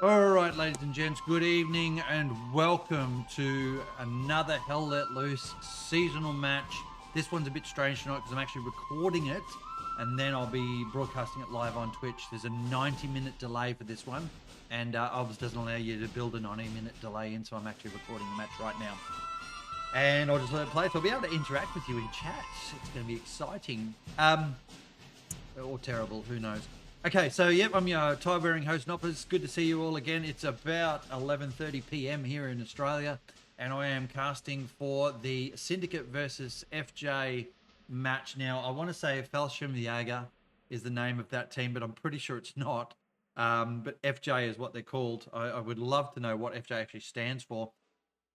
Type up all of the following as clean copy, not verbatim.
All right, ladies and gents, good evening and welcome to another Hell Let Loose seasonal match. This one's a bit strange tonight because I'm actually recording it and then I'll be broadcasting it live on Twitch. There's a 90-minute delay for this one, and obviously doesn't allow you to build a 90-minute delay in, so I'm actually recording the match right now. And I'll just let it play, so I'll be able to interact with you in chat. It's going to be exciting. Or terrible, who knows. Okay, so yep, I'm your tie-wearing host, Noppers. Good to see you all again. It's about 11:30 p.m. here in Australia, and I am casting for the Syndicate versus FJ match. Now, I want to say Fallschirmjäger is the name of that team, but I'm pretty sure it's not. But FJ is what they're called. I would love to know what FJ actually stands for.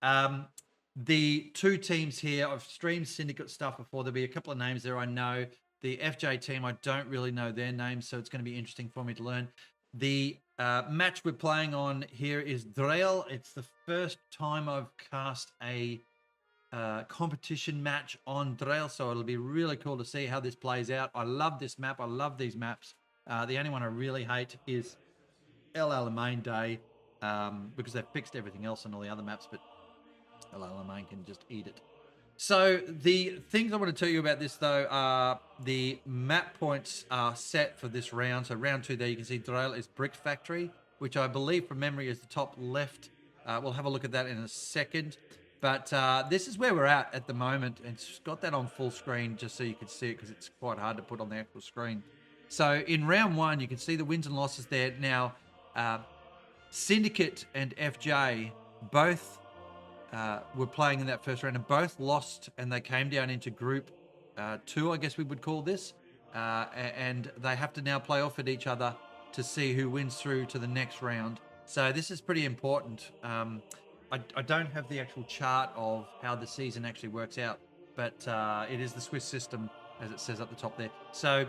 The two teams here, I've streamed Syndicate stuff before. There'll be a couple of names there I know. The FJ team, I don't really know their names, so it's going to be interesting for me to learn. The match we're playing on here is Driel. It's the first time I've cast a competition match on Driel, so it'll be really cool to see how this plays out. I love this map. I love these maps. The only one I really hate is HLL Main Day because they've fixed everything else on all the other maps, but HLL Main can just eat it. So the things I want to tell you about this, though, are the map points are set for this round. So round 2 there, you can see Driel is Brick Factory, which I believe from memory is the top left. We'll have a look at that in a second. But this is where we're at the moment. And it's got that on full screen just so you can see it because it's quite hard to put on the actual screen. So in round 1, you can see the wins and losses there. Now, Syndicate and FJ both were playing in that first round and both lost, and they came down into group 2, I guess we would call this, and they have to now play off at each other to see who wins through to the next round. So this is pretty important. I don't have the actual chart of how the season actually works out, but it is the Swiss system, as it says up the top there. So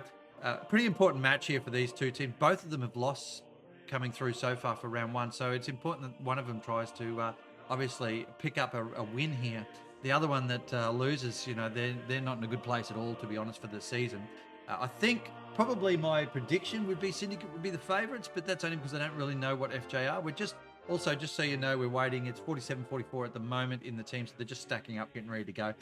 pretty important match here for these two teams. Both of them have lost coming through so far for round 1, so it's important that one of them tries to obviously pick up a win here. The other one that loses, you know, they're not in a good place at all, to be honest, for the season. I think probably my prediction would be Syndicate would be the favourites, but that's only because I don't really know what FJ are. We're just so you know, we're waiting. It's 47-44 at the moment in the team, so they're just stacking up, getting ready to go.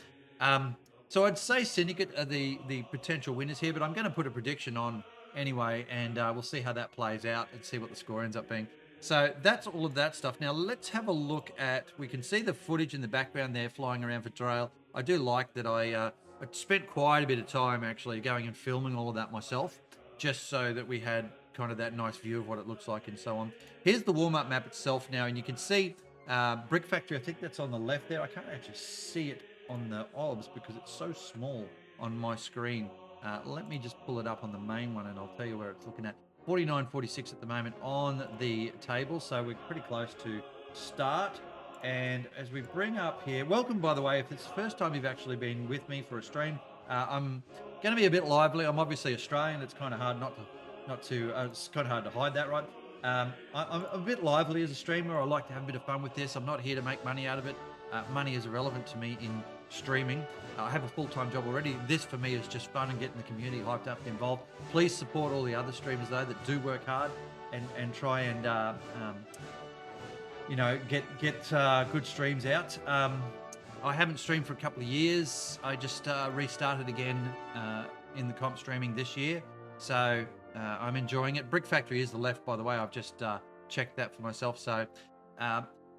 So I'd say Syndicate are the potential winners here, but I'm going to put a prediction on anyway, and we'll see how that plays out and see what the score ends up being. So that's all of that stuff. Now let's have a look at, we can see the footage in the background there flying around for Driel. I do like that I spent quite a bit of time actually going and filming all of that myself, just so that we had kind of that nice view of what it looks like and so on. Here's the warm-up map itself now, and you can see Brick Factory, I think that's on the left there. I can't actually see it on the OBS because it's so small on my screen. Let me just pull it up on the main one and I'll tell you where it's looking at. 49-46 at the moment on the table, so we're pretty close to start. And as we bring up here, welcome, by the way, if it's the first time you've actually been with me for a stream. I'm going to be a bit lively. I'm obviously Australian. It's kind of hard it's kind of hard to hide that, right? I'm a bit lively as a streamer. I like to have a bit of fun with this. I'm not here to make money out of it. Money is irrelevant to me in streaming. I have a full-time job already. This for me is just fun and getting the community hyped up and involved. Please support all the other streamers though that do work hard and try and you know, get good streams out. I haven't streamed for a couple of years. I just restarted again in the comp streaming this year. So I'm enjoying it. Brick Factory is the left, by the way. I've just checked that for myself. So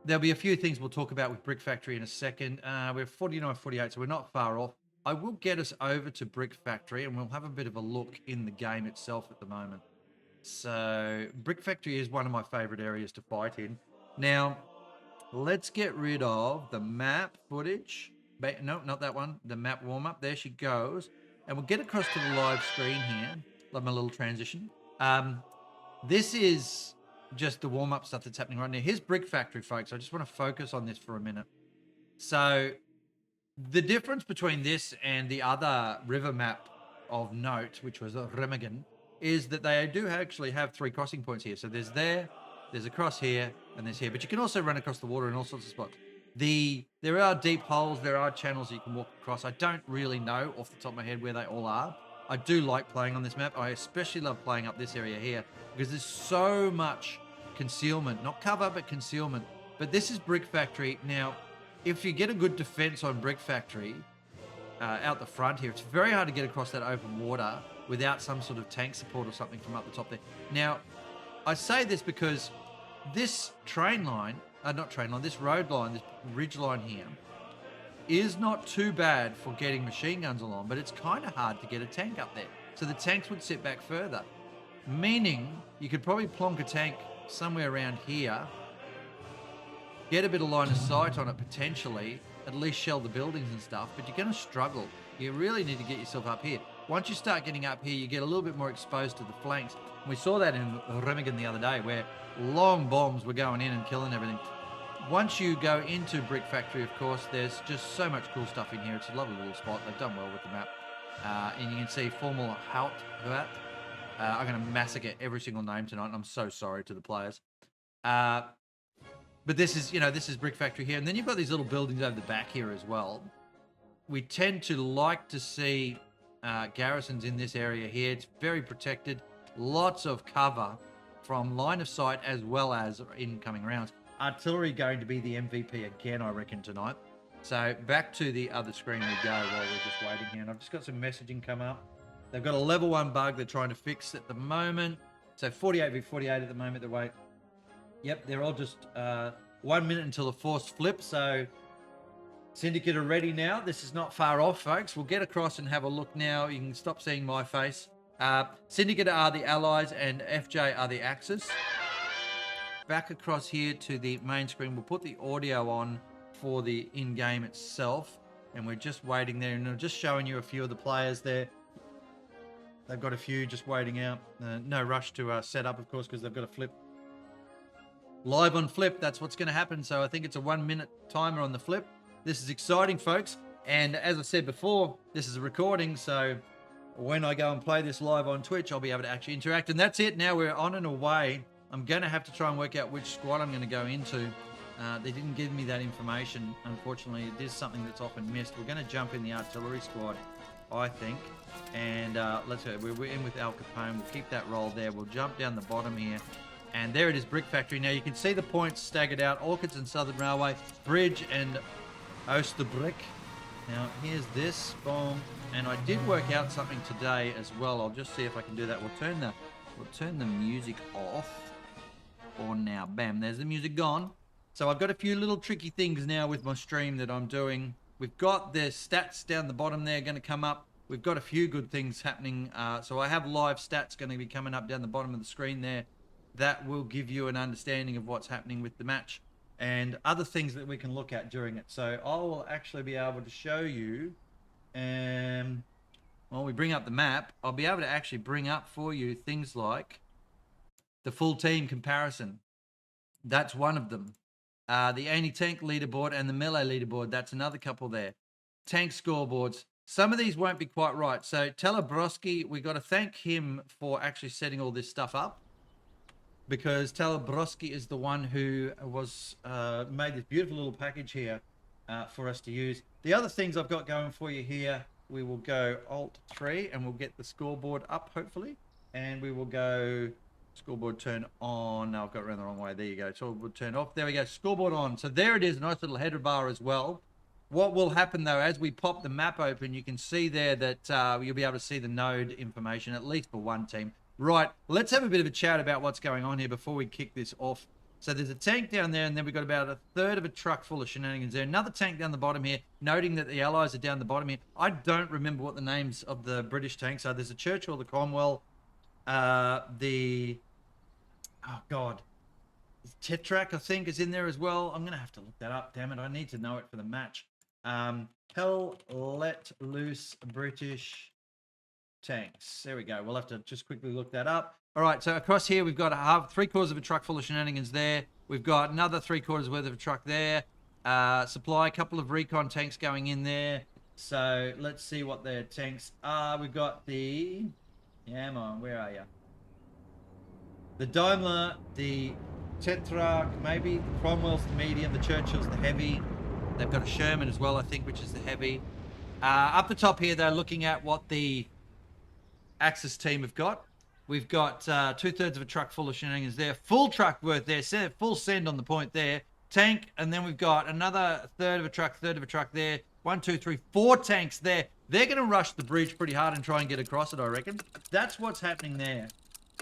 there'll be a few things we'll talk about with Brick Factory in a second. We're 49-48, so we're not far off. I will get us over to Brick Factory, and we'll have a bit of a look in the game itself at the moment. So Brick Factory is one of my favorite areas to fight in. Now, let's get rid of the map footage. No, not that one. The map warm-up. There she goes. And we'll get across to the live screen here. Love my little transition. This is just the warm-up stuff that's happening right now. Here's Brick Factory, folks. I just want to focus on this for a minute. So the difference between this and the other river map of note, which was Remagen, is that they do actually have 3 crossing points here. So there's a cross here, and there's here. But you can also run across the water in all sorts of spots. There are deep holes, there are channels that you can walk across. I don't really know off the top of my head where they all are. I do like playing on this map. I especially love playing up this area here because there's so much concealment. Not cover, but concealment. But this is Brick Factory. Now, if you get a good defense on Brick Factory out the front here, it's very hard to get across that open water without some sort of tank support or something from up the top there. Now, I say this because this this road line, this ridge line here, is not too bad for getting machine guns along, but it's kind of hard to get a tank up there. So the tanks would sit back further, meaning you could probably plonk a tank somewhere around here, get a bit of line of sight on it potentially, at least shell the buildings and stuff, but you're going to struggle. You really need to get yourself up here. Once you start getting up here, you get a little bit more exposed to the flanks. We saw that in Remagen the other day, where long bombs were going in and killing everything. Once you go into Brick Factory, of course, there's just so much cool stuff in here. It's a lovely little spot. They've done well with the map. And you can see formal Haut. I'm going to massacre every single name tonight, and I'm so sorry to the players. But this is Brick Factory here. And then you've got these little buildings over the back here as well. We tend to like to see garrisons in this area here. It's very protected. Lots of cover from line of sight as well as incoming rounds. Artillery going to be the MVP again, I reckon, tonight. So back to the other screen we go while we're just waiting here. And I've just got some messaging come up. They've got a level 1 bug they're trying to fix at the moment. So 48v48 at the moment, the way. Yep, they're all just 1 minute until the forced flip. So Syndicate are ready now. This is not far off, folks. We'll get across and have a look now. You can stop seeing my face. Syndicate are the allies and FJ are the Axis. Back across here to the main screen. We'll put the audio on for the in-game itself. And we're just waiting there. And I'm just showing you a few of the players there. They've got a few just waiting out. No rush to set up, of course, because they've got a flip. Live on flip, that's what's going to happen. So I think it's a 1 minute timer on the flip. This is exciting, folks. And as I said before, this is a recording. So when I go and play this live on Twitch, I'll be able to actually interact. And that's it. Now we're on and away. I'm going to have to try and work out which squad I'm going to go into. They didn't give me that information. Unfortunately, it is something that's often missed. We're going to jump in the artillery squad, I think. And let's go. We're in with Al Capone. We'll keep that roll there. We'll jump down the bottom here. And there it is, Brick Factory. Now you can see the points staggered out. Orchids and Southern Railway, Bridge and Oosterbrick. Now here's this, boom. And I did work out something today as well. I'll just see if I can do that. We'll turn the music off. Or now, bam, there's the music gone. So I've got a few little tricky things now with my stream that I'm doing. We've got the stats down the bottom there going to come up. We've got a few good things happening. So I have live stats going to be coming up down the bottom of the screen there. That will give you an understanding of what's happening with the match and other things that we can look at during it. So I will actually be able to show you, when we bring up the map, I'll be able to actually bring up for you things like the full team comparison. That's one of them. The anti-tank leaderboard and the melee leaderboard, that's another couple there. Tank scoreboards. Some of these won't be quite right. So Telebroski, we got to thank him for actually setting all this stuff up, because Telebroski is the one who was made this beautiful little package here for us to use. The other things I've got going for you here, we will go Alt-3 and we'll get the scoreboard up, hopefully. And we will go scoreboard turn on. No, I've got it around the wrong way. There you go. Scoreboard turn off. There we go. Scoreboard on. So there it is. A nice little header bar as well. What will happen, though, as we pop the map open, you can see there that you'll be able to see the node information, at least for one team. Right, let's have a bit of a chat about what's going on here before we kick this off. So there's a tank down there, and then we've got about a third of a truck full of shenanigans there. Another tank down the bottom here, noting that the Allies are down the bottom here. I don't remember what the names of the British tanks are. There's a Churchill, the Cromwell, the... Oh, God. Tetrak, I think, is in there as well. I'm going to have to look that up. Damn it, I need to know it for the match. Hell let loose British tanks. There we go. We'll have to just quickly look that up. All right, so across here, we've got three-quarters of a truck full of shenanigans there. We've got another three-quarters worth of a truck there. Supply, a couple of recon tanks going in there. So let's see what their tanks are. We've got the... Yeah, come on, where are you? The Daimler, the Tetrarch, maybe. The Cromwell's the medium, the Churchill's the heavy. They've got a Sherman as well, I think, which is the heavy. Up the top here, they're looking at what the Axis team have got. We've got 2/3 of a truck full of shenanigans there. Full truck worth there. Full send on the point there. Tank, and then we've got another third of a truck there. 1, 2, 3, 4 tanks there. They're going to rush the bridge pretty hard and try and get across it, I reckon. That's what's happening there.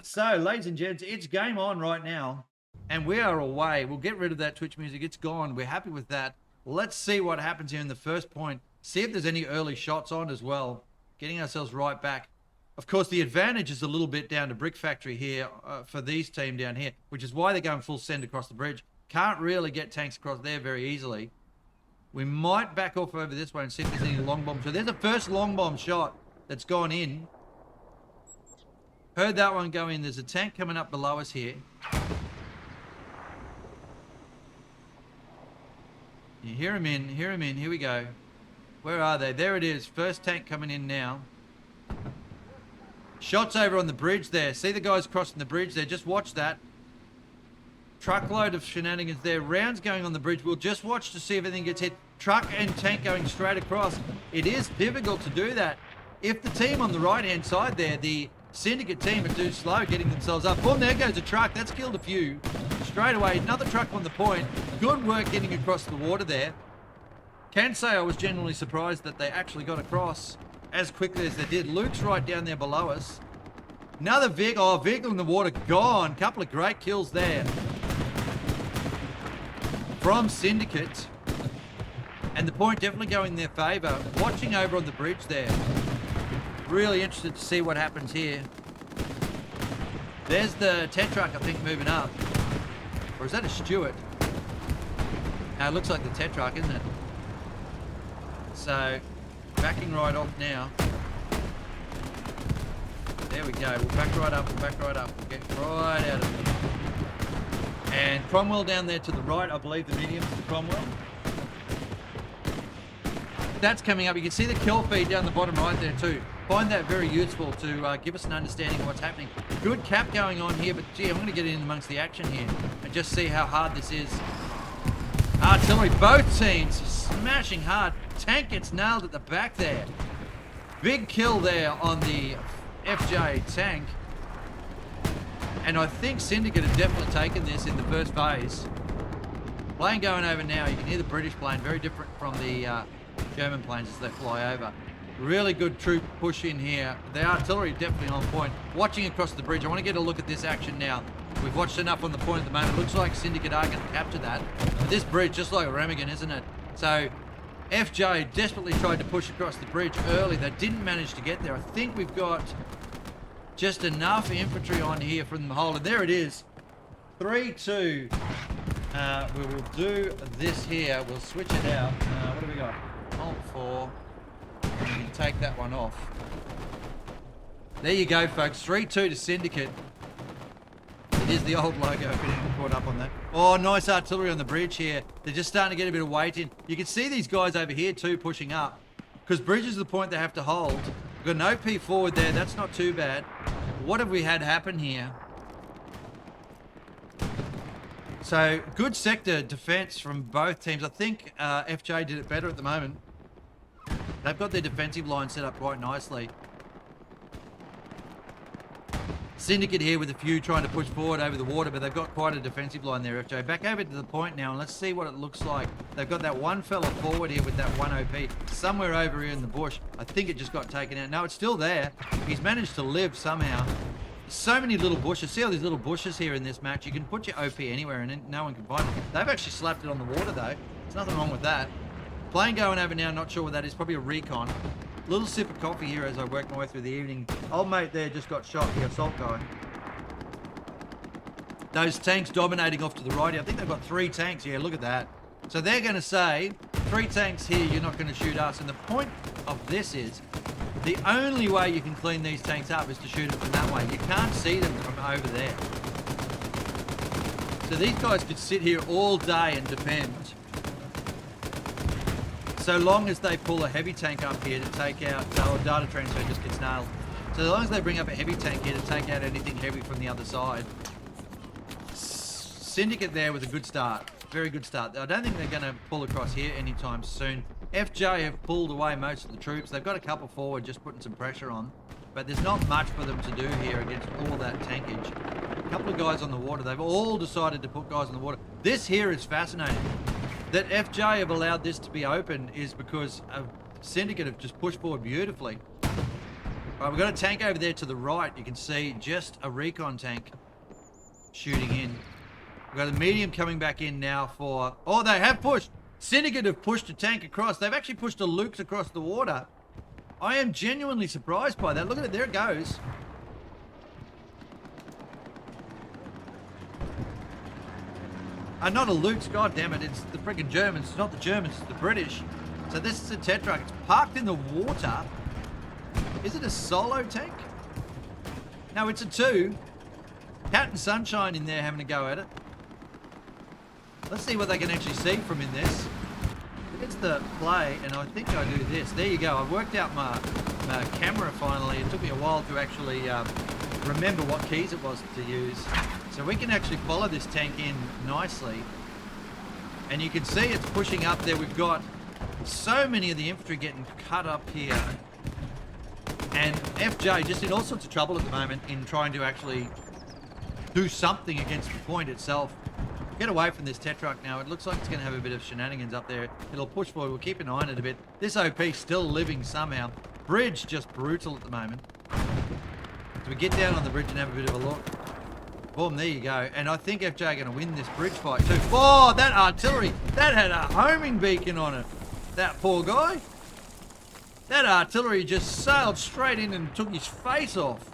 So, ladies and gents, it's game on right now. And we are away. We'll get rid of that Twitch music. It's gone. We're happy with that. Let's see what happens here in the first point. See if there's any early shots on as well. Getting ourselves right back. Of course, the advantage is a little bit down to Brick Factory here for these team down here, which is why they're going full send across the bridge. Can't really get tanks across there very easily. We might back off over this way and see if there's any long bomb. So there's a first long bomb shot that's gone in. Heard that one go in. There's a tank coming up below us here. You hear him in, hear him in. Here we go. Where are they? There it is. First tank coming in now. Shots over on the bridge there. See the guys crossing the bridge there. Just watch that. Truckload of shenanigans there. Rounds going on the bridge. We'll just watch to see if anything gets hit. Truck and tank going straight across. It is difficult to do that. If the team on the right-hand side there, the Syndicate team, are too slow getting themselves up. Boom, there goes a truck. That's killed a few. Straight away, another truck on the point. Good work getting across the water there. Can say I was genuinely surprised that they actually got across as quickly as they did. Luke's right down there below us. Another vehicle. Oh, vehicle in the water gone. Couple of great kills there from Syndicate. And the point definitely going in their favour. Watching over on the bridge there. Really interested to see what happens here. There's the Tetrarch, I think, moving up. Or is that a Stuart? No, it looks like the Tetrarch, isn't it? So, backing right off now. There we go. We'll back right up. We'll back right up. We'll get right out of there. And Cromwell down there to the right. I believe the medium's the Cromwell. That's coming up. You can see the kill feed down the bottom right there too. Find that very useful to give us an understanding of what's happening. Good cap going on here, but gee, I'm going to get in amongst the action here and just see how hard this is. Artillery, both teams smashing hard. Tank gets nailed at the back there. Big kill there on the FJ tank. And I think Syndicate have definitely taken this in the first phase. Plane going over now. You can hear the British plane, very different from the German planes as they fly over. Really good troop push in here. The artillery definitely on point. Watching across the bridge. I want to get a look at this action now. We've watched enough on the point at the moment. Looks like Syndicate are going to capture that. But this bridge, just like Remagen, isn't it? So FJ desperately tried to push across the bridge early. They didn't manage to get there. I think we've got just enough infantry on here from the whole. And there it is. 3-2. We will do this here. We'll switch it out. What do we got? Alt 4. You can take that one off. There you go, folks. 3-2 to Syndicate. It is the old logo, if you didn't caught up on that. Oh, nice artillery on the bridge here. They're just starting to get a bit of weight in. You can see these guys over here too pushing up. Because bridge is the point they have to hold. We've got an OP forward there. That's not too bad. What have we had happen here? So, good sector defense from both teams. I think FJ did it better at the moment. They've got their defensive line set up quite nicely. Syndicate here with a few trying to push forward over the water, but they've got quite a defensive line there, FJ. Back over to the point now, and let's see what it looks like. They've got that one fella forward here with that one OP somewhere over here in the bush. I think it just got taken out. No, it's still there. He's managed to live somehow. So many little bushes. See all these little bushes here in this match? You can put your OP anywhere and no one can find it. They've actually slapped it on the water, though. There's nothing wrong with that. Plane going over now, not sure what that is. Probably a recon. Little sip of coffee here as I work my way through the evening. Old mate there just got shot, the assault guy. Those tanks dominating off to the right here. I think they've got 3 tanks here. Look at that. So they're going to say, 3 tanks here, you're not going to shoot us. And the point of this is, the only way you can clean these tanks up is to shoot them from that way. You can't see them from over there. So these guys could sit here all day and defend. So long as they pull a heavy tank up here to take out, or data transfer just gets nailed. So as long as they bring up a heavy tank here to take out anything heavy from the other side. Syndicate there with a good start. Very good start. I don't think they're going to pull across here anytime soon. FJ have pulled away most of the troops. They've got a couple forward just putting some pressure on. But there's not much for them to do here against all that tankage. A couple of guys on the water. They've all decided to put guys on the water. This here is fascinating. That FJ have allowed this to be open is because Syndicate have just pushed forward beautifully. All right, we've got a tank over there to the right. You can see just a recon tank shooting in. We've got a medium coming back in now for... Oh, they have pushed. Syndicate have pushed a tank across. They've actually pushed a Luke's across the water. I am genuinely surprised by that. Look at it. There it goes. Not a Luke's, god damn it, it's the freaking Germans. It's not the Germans, it's the British. So this is a Tetrarch. It's parked in the water. Is it a solo tank? No, it's a 2. Cat and Sunshine in there having a go at it. Let's see what they can actually see from in this. It's the play, and I think I do this. There you go. I worked out my camera finally. It took me a while to actually remember what keys it was to use. So we can actually follow this tank in nicely. And you can see it's pushing up there. We've got so many of the infantry getting cut up here. And FJ just in all sorts of trouble at the moment in trying to actually do something against the point itself. Get away from this Tetrarch now. It looks like it's going to have a bit of shenanigans up there. It'll push forward. We'll keep an eye on it a bit. This OP still living somehow. Bridge just brutal at the moment. So we get down on the bridge and have a bit of a look. Boom, there you go. And I think FJ are going to win this bridge fight too. Oh, that artillery. That had a homing beacon on it. That poor guy. That artillery just sailed straight in and took his face off.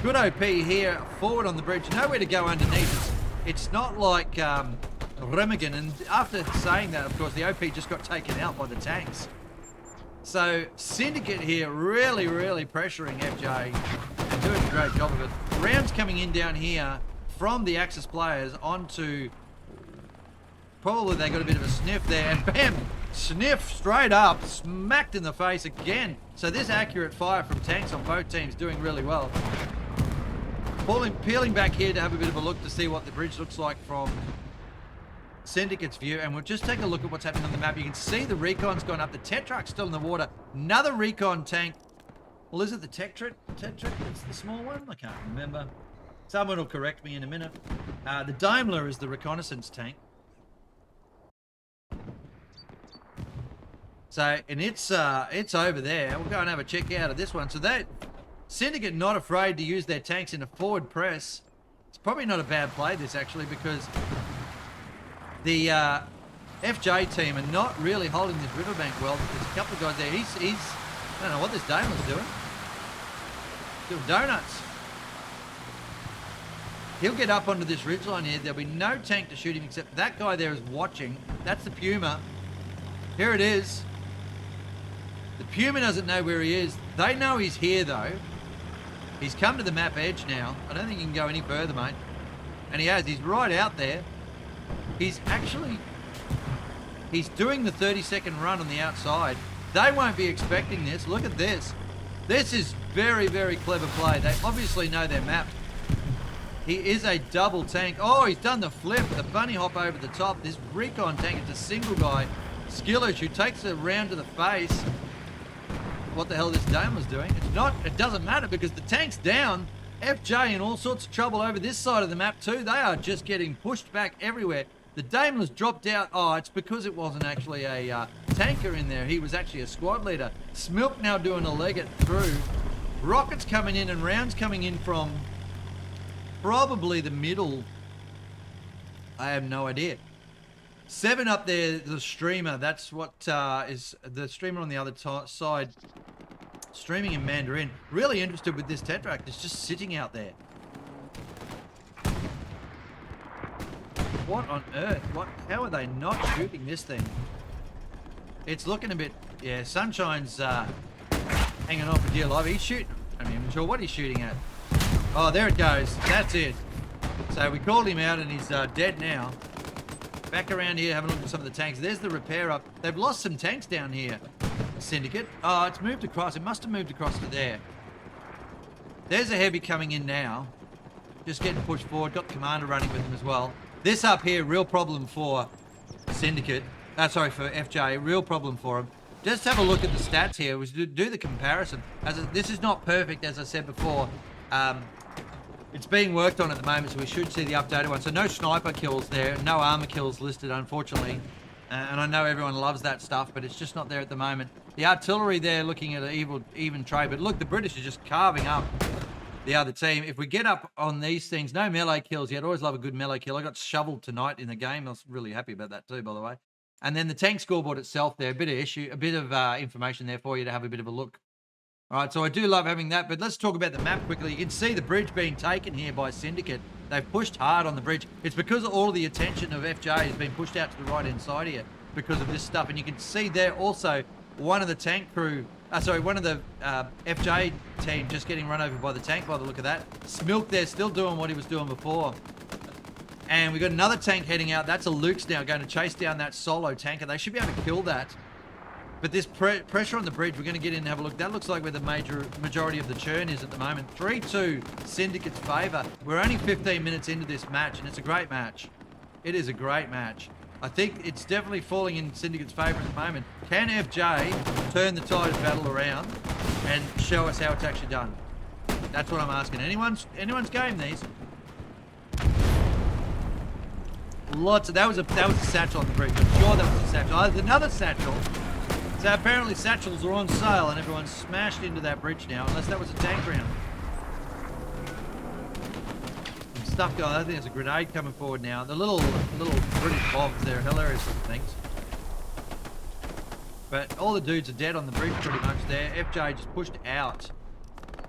Good OP here. Forward on the bridge. Nowhere to go underneath. It's not like Remagen. And after saying that, of course, the OP just got taken out by the tanks. So Syndicate here really, really pressuring FJ and doing a great job of it. Rounds coming in down here from the Axis players onto... Probably they got a bit of a sniff there, and bam! Sniff straight up, smacked in the face again. So this accurate fire from tanks on both teams doing really well. Peeling back here to have a bit of a look to see what the bridge looks like from Syndicate's view, and we'll just take a look at what's happening on the map. You can see the recon's gone up. The Tetrarch's still in the water. Another recon tank. Well, is it the Tetrarch? It's the small one? I can't remember. Someone will correct me in a minute. The Daimler is the reconnaissance tank. So, and it's over there. We'll go and have a check out of this one. So that Syndicate not afraid to use their tanks in a forward press. It's probably not a bad play, this, actually, because the FJ team are not really holding this riverbank well. There's a couple of guys there. He's I don't know what this Daimler's doing. Doing donuts. He'll get up onto this ridgeline here. There'll be no tank to shoot him except that guy there is watching. That's the Puma. Here it is. The Puma doesn't know where he is. They know he's here, though. He's come to the map edge now. I don't think he can go any further, mate. And he has. He's right out there. He's doing the 30-second run on the outside. They won't be expecting this. Look at this. This is very, very clever play. They obviously know their map. He is a double tank. Oh, he's done the flip, the bunny hop over the top. This recon tank is a single guy. Skillish, who takes a round to the face. What the hell this Daimler's doing? It's not, it doesn't matter because the tank's down. FJ in all sorts of trouble over this side of the map too. They are just getting pushed back everywhere. The Daimler's dropped out. Oh, it's because it wasn't actually a tanker in there. He was actually a squad leader. Smilk now doing a leg it through. Rockets coming in and rounds coming in from probably the middle. I have no idea. 7 up there, the streamer. That's what is the streamer on the other side. Streaming in Mandarin. Really interested with this Tetract. It's just sitting out there. What on earth? How are they not shooting this thing? It's looking a bit... Yeah, Sunshine's hanging on for dear life. He's shooting... I'm not even sure what he's shooting at. Oh, there it goes. That's it. So we called him out and he's dead now. Back around here, having a look at some of the tanks. There's the repair up. They've lost some tanks down here. Syndicate. Oh, it's moved across. It must have moved across to there. There's a heavy coming in now. Just getting pushed forward. Got the commander running with him as well. This up here, real problem for Syndicate. Sorry, for FJ. Real problem for him. Just have a look at the stats here. We do the comparison. This is not perfect, as I said before. It's being worked on at the moment, so we should see the updated one. So no sniper kills there. No armor kills listed, unfortunately. And I know everyone loves that stuff, but it's just not there at the moment. The artillery there looking at an even trade. But look, the British are just carving up the other team. If we get up on these things, no melee kills yet. Always love a good melee kill. I got shoveled tonight in the game. I was really happy about that too, by the way. And then the tank scoreboard itself there, a bit of information there for you to have a bit of a look. All right, so I do love having that, but let's talk about the map quickly. You can see the bridge being taken here by Syndicate. They've pushed hard on the bridge. It's because all of the attention of FJ has been pushed out to the right-hand side here because of this stuff. And you can see there also one of the tank crew, one of the FJ team just getting run over by the tank by the look of that. Smilk there still doing what he was doing before. And we've got another tank heading out. That's a Luke's now going to chase down that solo tanker. They should be able to kill that. But this pressure on the bridge, we're going to get in and have a look. That looks like where the majority of the churn is at the moment. 3-2 Syndicate's favour. We're only 15 minutes into this match, and it's a great match. It is a great match. I think it's definitely falling in Syndicate's favour at the moment. Can FJ turn the tide of battle around and show us how it's actually done? That's what I'm asking. Anyone's game, these. Lots of... That was a satchel on the bridge. I'm sure that was a satchel. Oh, there's another satchel. So apparently satchels are on sale and everyone's smashed into that bridge now, unless that was a tank round. Some stuff going on. I think there's a grenade coming forward now. The little British bombs, they're hilarious little things. But all the dudes are dead on the bridge pretty much there. FJ just pushed out.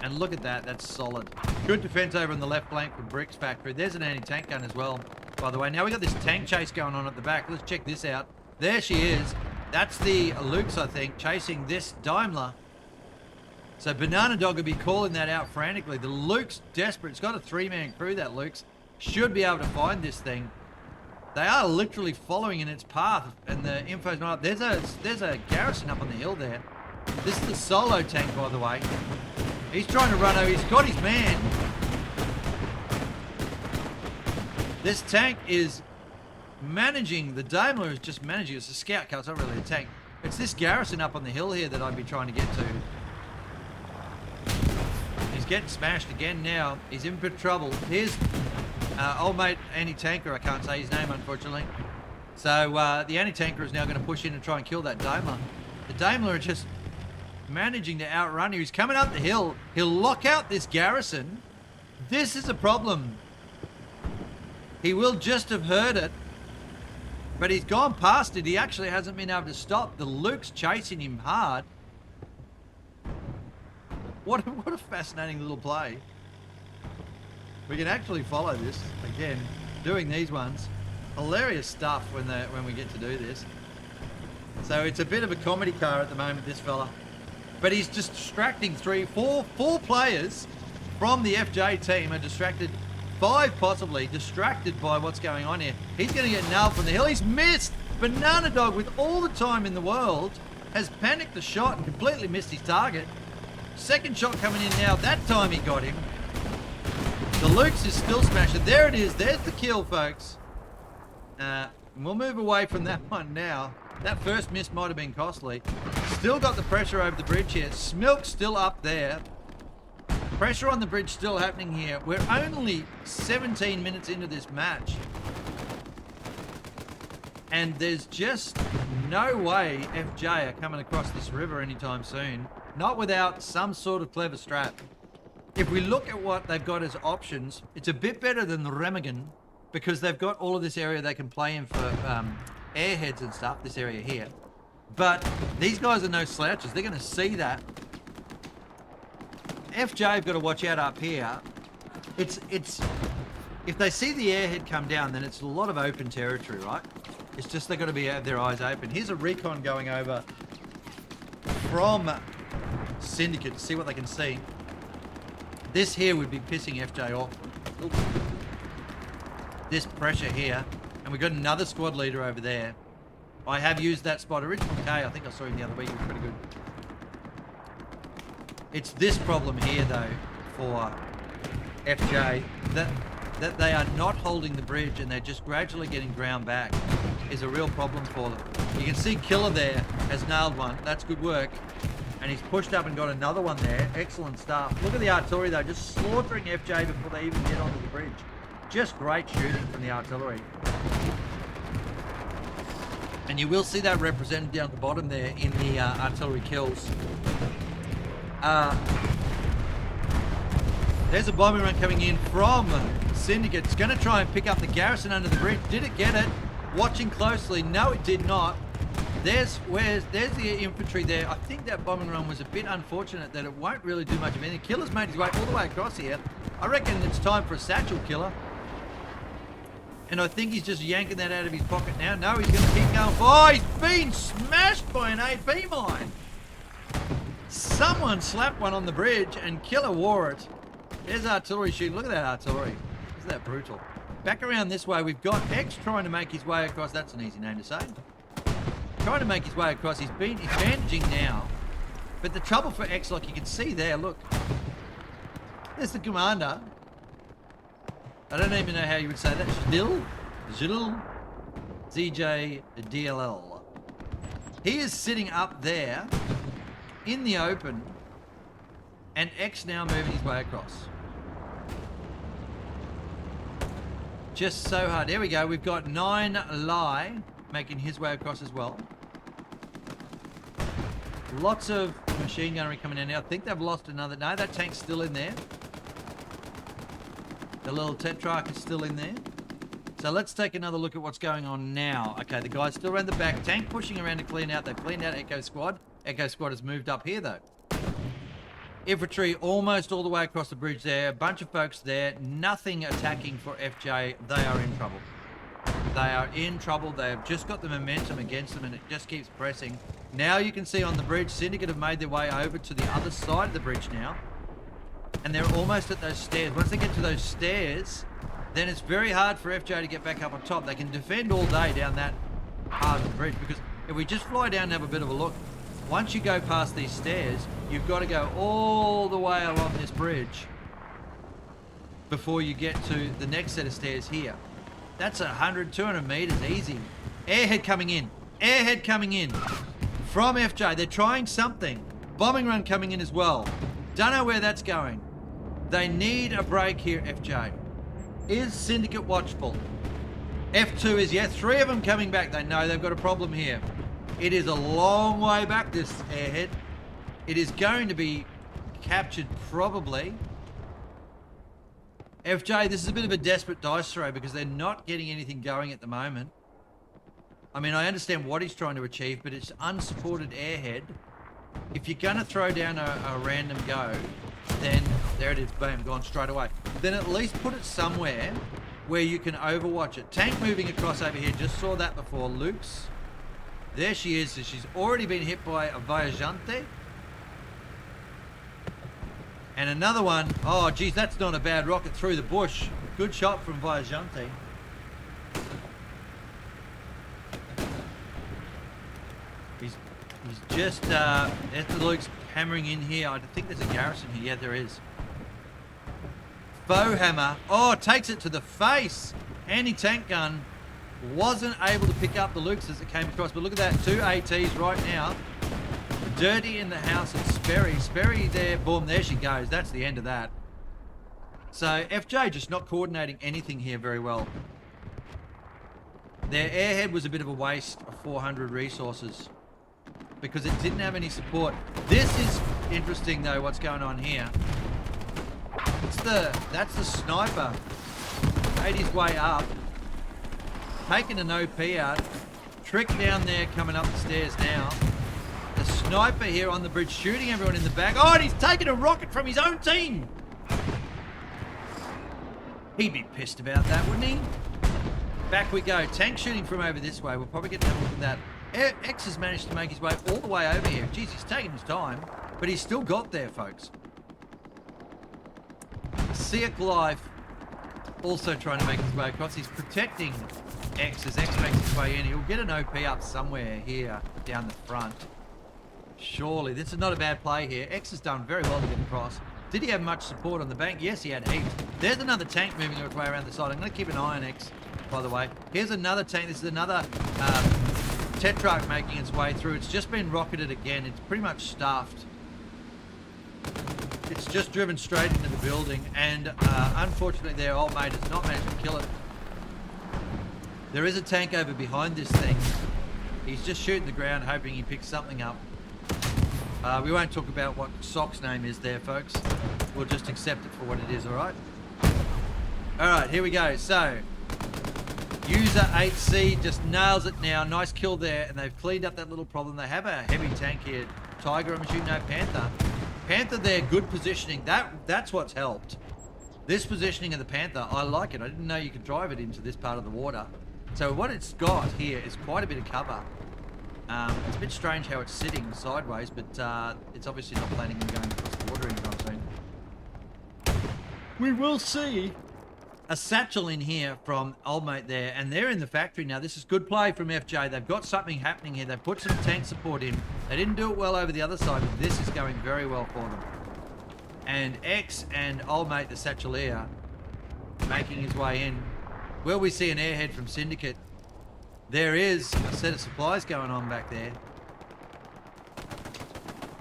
And look at that, that's solid. Good defense over on the left flank from Brick's factory. There's an anti-tank gun as well, by the way. Now we got this tank chase going on at the back. Let's check this out. There she is. That's the Luke's, I think, chasing this Daimler. So Banana Dog will be calling that out frantically. The Luke's desperate. It's got a 3-man crew, that Luke's. Should be able to find this thing. They are literally following in its path, and the info's not up. There's a garrison up on the hill there. This is the solo tank, by the way. He's trying to run over. He's got his man. This tank is managing. The Daimler is just managing. It's a scout car. It's not really a tank. It's this garrison up on the hill here that I'd be trying to get to. He's getting smashed again now. He's in bit of trouble. Here's old mate anti-tanker. I can't say his name, unfortunately. So the anti-tanker is now going to push in and try and kill that Daimler. The Daimler are just managing to outrun him. He's coming up the hill. He'll lock out this garrison. This is a problem. He will just have heard it, but he's gone past it. He actually hasn't been able to stop. The Luke's chasing him hard. What a fascinating little play. We can actually follow this again, doing these ones. Hilarious stuff when we get to do this. So it's a bit of a comedy car at the moment, this fella. But he's just distracting four players from the FJ team are distracted. 5 possibly distracted by what's going on here. He's going to get nailed from the hill. He's missed. Banana Dog, with all the time in the world, has panicked the shot and completely missed his target. Second shot coming in now. That time he got him. The Luke's is still smashing. There it is. There's the kill, folks. We'll move away from that one now. That first miss might have been costly. Still got the pressure over the bridge here. Smilk's still up there. Pressure on the bridge still happening here. We're only 17 minutes into this match. And there's just no way FJ are coming across this river anytime soon. Not without some sort of clever strat. If we look at what they've got as options, it's a bit better than the Remagen because they've got all of this area they can play in for airheads and stuff, this area here. But these guys are no slouches. They're going to see that. FJ have got to watch out up here. It's if they see the airhead come down, then it's a lot of open territory, right? It's just they've got to have their eyes open. Here's a recon going over from Syndicate to see what they can see. This here would be pissing FJ off. Oops. This pressure here. And we've got another squad leader over there. I have used that spot. Original K, I think I saw him the other week. He was pretty good. It's this problem here, though, for FJ, that they are not holding the bridge and they're just gradually getting ground back is a real problem for them. You can see Killer there has nailed one. That's good work. And he's pushed up and got another one there. Excellent stuff. Look at the artillery, though, just slaughtering FJ before they even get onto the bridge. Just great shooting from the artillery. And you will see that represented down at the bottom there in the artillery kills. There's a bombing run coming in from Syndicate. It's going to try and pick up the garrison under the bridge. Did it get it? Watching closely. No, it did not. There's the infantry there. I think that bombing run was a bit unfortunate that it won't really do much of anything. Killer's made his way all the way across here. I reckon it's time for a satchel, Killer. And I think he's just yanking that out of his pocket now. No, he's going to keep going. Oh, he's been smashed by an AP mine. Someone slapped one on the bridge and Killer wore it. There's artillery shooting. Look at that artillery. Isn't that brutal? Back around this way, we've got X trying to make his way across. That's an easy name to say. Trying to make his way across. He's bandaging now. But the trouble for X, like you can see there, look. There's the commander. I don't even know how you would say that. Driel, ZJ, DLL. He is sitting up there in the open, and X now moving his way across. Just so hard. There we go. We've got 9 Lai making his way across as well. Lots of machine gunnery coming in now. I think they've lost another. No, that tank's still in there. The little Tetrarch is still in there. So let's take another look at what's going on now. Okay, the guys still around the back. Tank pushing around to clean out. They've cleaned out Echo Squad. Echo Squad has moved up here, though. Infantry almost all the way across the bridge there. A bunch of folks there. Nothing attacking for FJ. They are in trouble. They are in trouble. They have just got the momentum against them, and it just keeps pressing. Now you can see on the bridge, Syndicate have made their way over to the other side of the bridge now. And they're almost at those stairs. Once they get to those stairs, then it's very hard for FJ to get back up on top. They can defend all day down that part of the bridge, because if we just fly down and have a bit of a look, once you go past these stairs, you've got to go all the way along this bridge before you get to the next set of stairs here. That's 100, 200 meters easy. Airhead coming in. Airhead coming in from FJ. They're trying something. Bombing run coming in as well. Don't know where that's going. They need a break here, FJ. Is Syndicate watchful? F2 is, yeah, 3 of them coming back. They know they've got a problem here. It is a long way back, this airhead. It is going to be captured probably. FJ, this is a bit of a desperate dice throw because they're not getting anything going at the moment. I mean, I understand what he's trying to achieve, but it's unsupported airhead. If you're going to throw down a random go, then there it is, boom, gone straight away. Then at least put it somewhere where you can overwatch it. Tank moving across over here, just saw that before. Luke's, there she is. So she's already been hit by a Viajante. And another one, oh geez, that's not a bad rocket through the bush. Good shot from Viajante. He's just, after Luke's hammering in here. I think there's a garrison here. Yeah, there is. Bow hammer. Oh, takes it to the face. Anti-tank gun. Wasn't able to pick up the Lukes as it came across. But look at that. 2 ATs right now. dirty in the house of Sperry. Sperry there, boom, there she goes. That's the end of that. So FJ just not coordinating anything here very well. Their airhead was a bit of a waste of 400 resources because it didn't have any support. This is interesting though, what's going on here. That's the sniper. Made his way up. Taking an OP out. Trick down there coming up the stairs now. The sniper here on the bridge shooting everyone in the back. Oh, and he's taking a rocket from his own team. He'd be pissed about that, wouldn't he? Back we go. Tank shooting from over this way. We'll probably get to have a look at that. X has managed to make his way all the way over here. Jeez, he's taking his time, but he's still got there, folks. Siak Life also trying to make his way across. He's protecting X as X makes his way in. He'll get an OP up somewhere here down the front. Surely. This is not a bad play here. X has done very well to get across. Did he have much support on the bank? Yes, he had heaps. There's another tank moving its way around the side. I'm going to keep an eye on X, by the way. Here's another tank. This is another Tetrarch making its way through. It's just been rocketed again. It's pretty much stuffed. It's just driven straight into the building. And unfortunately, their old mate has not managed to kill it. There is a tank over behind this thing. He's just shooting the ground, hoping he picks something up. We won't talk about what Sock's name is there, folks. We'll just accept it for what it is, all right? All right, here we go. So, User 8C just nails it now. Nice kill there, and they've cleaned up that little problem. They have a heavy tank here. Tiger, I'm assuming, no, Panther. Panther there, good positioning. That's what's helped. This positioning of the Panther, I like it. I didn't know you could drive it into this part of the water. So what it's got here is quite a bit of cover. It's a bit strange how it's sitting sideways, but it's obviously not planning on going across the water anytime soon. We will see. A satchel in here from old mate there, and they're in the factory now. This is good play from FJ. They've got something happening here. They've put some tank support in. They didn't do it well over the other side, but this is going very well for them. And X and old mate, the satchelier, making his way in. Will we see an airhead from Syndicate? There is a set of supplies going on back there.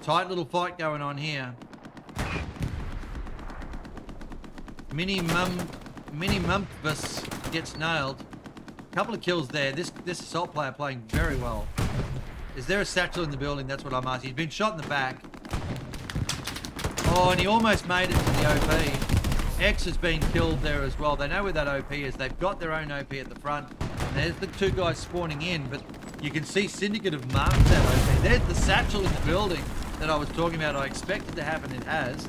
Tight little fight going on here. Mini Mumpus gets nailed. A couple of kills there. This assault player playing very well. Is there a satchel in the building? That's what I'm asking. He's been shot in the back. Oh, and he almost made it to the OP. X has been killed there as well. They know where that OP is. They've got their own OP at the front. And there's the two guys spawning in, but you can see Syndicate have marked that OP. There's the satchel in the building that I was talking about. I expected to happen. It has.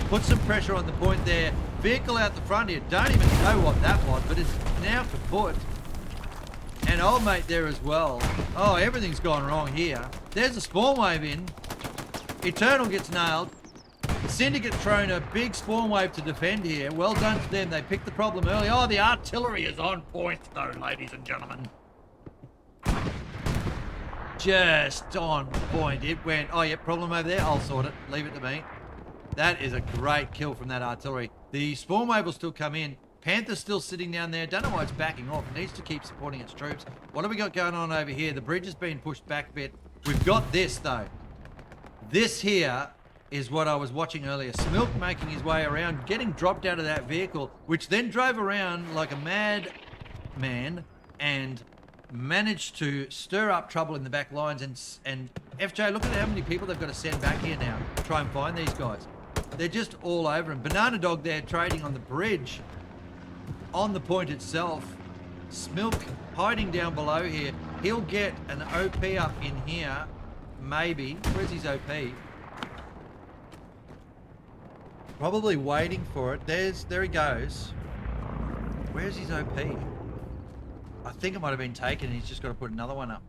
Put some pressure on the point there. Vehicle out the front here. Don't even know what that was, but it's now kaput. And old mate there as well. Oh, everything's gone wrong here. There's a spawn wave in. Eternal gets nailed. Syndicate thrown a big spawn wave to defend here. Well done to them. They picked the problem early. Oh, the artillery is on point though, ladies and gentlemen. Just on point. It went, oh yeah, problem over there. I'll sort it. Leave it to me. That is a great kill from that artillery. The spawn wave will still come in. Panther's still sitting down there. Don't know why it's backing off. It needs to keep supporting its troops. What have we got going on over here? The bridge has been pushed back a bit. We've got this though. This here is what I was watching earlier. Smilk making his way around, getting dropped out of that vehicle, which then drove around like a mad man and managed to stir up trouble in the back lines. And FJ, look at how many people they've got to send back here now to try and find these guys. They're just all over him. Banana Dog there trading on the bridge, on the point itself. Smilk hiding down below here. He'll get an OP up in here, maybe. Where's his OP? Probably waiting for it. There he goes. Where's his OP? I think it might have been taken and he's just got to put another one up.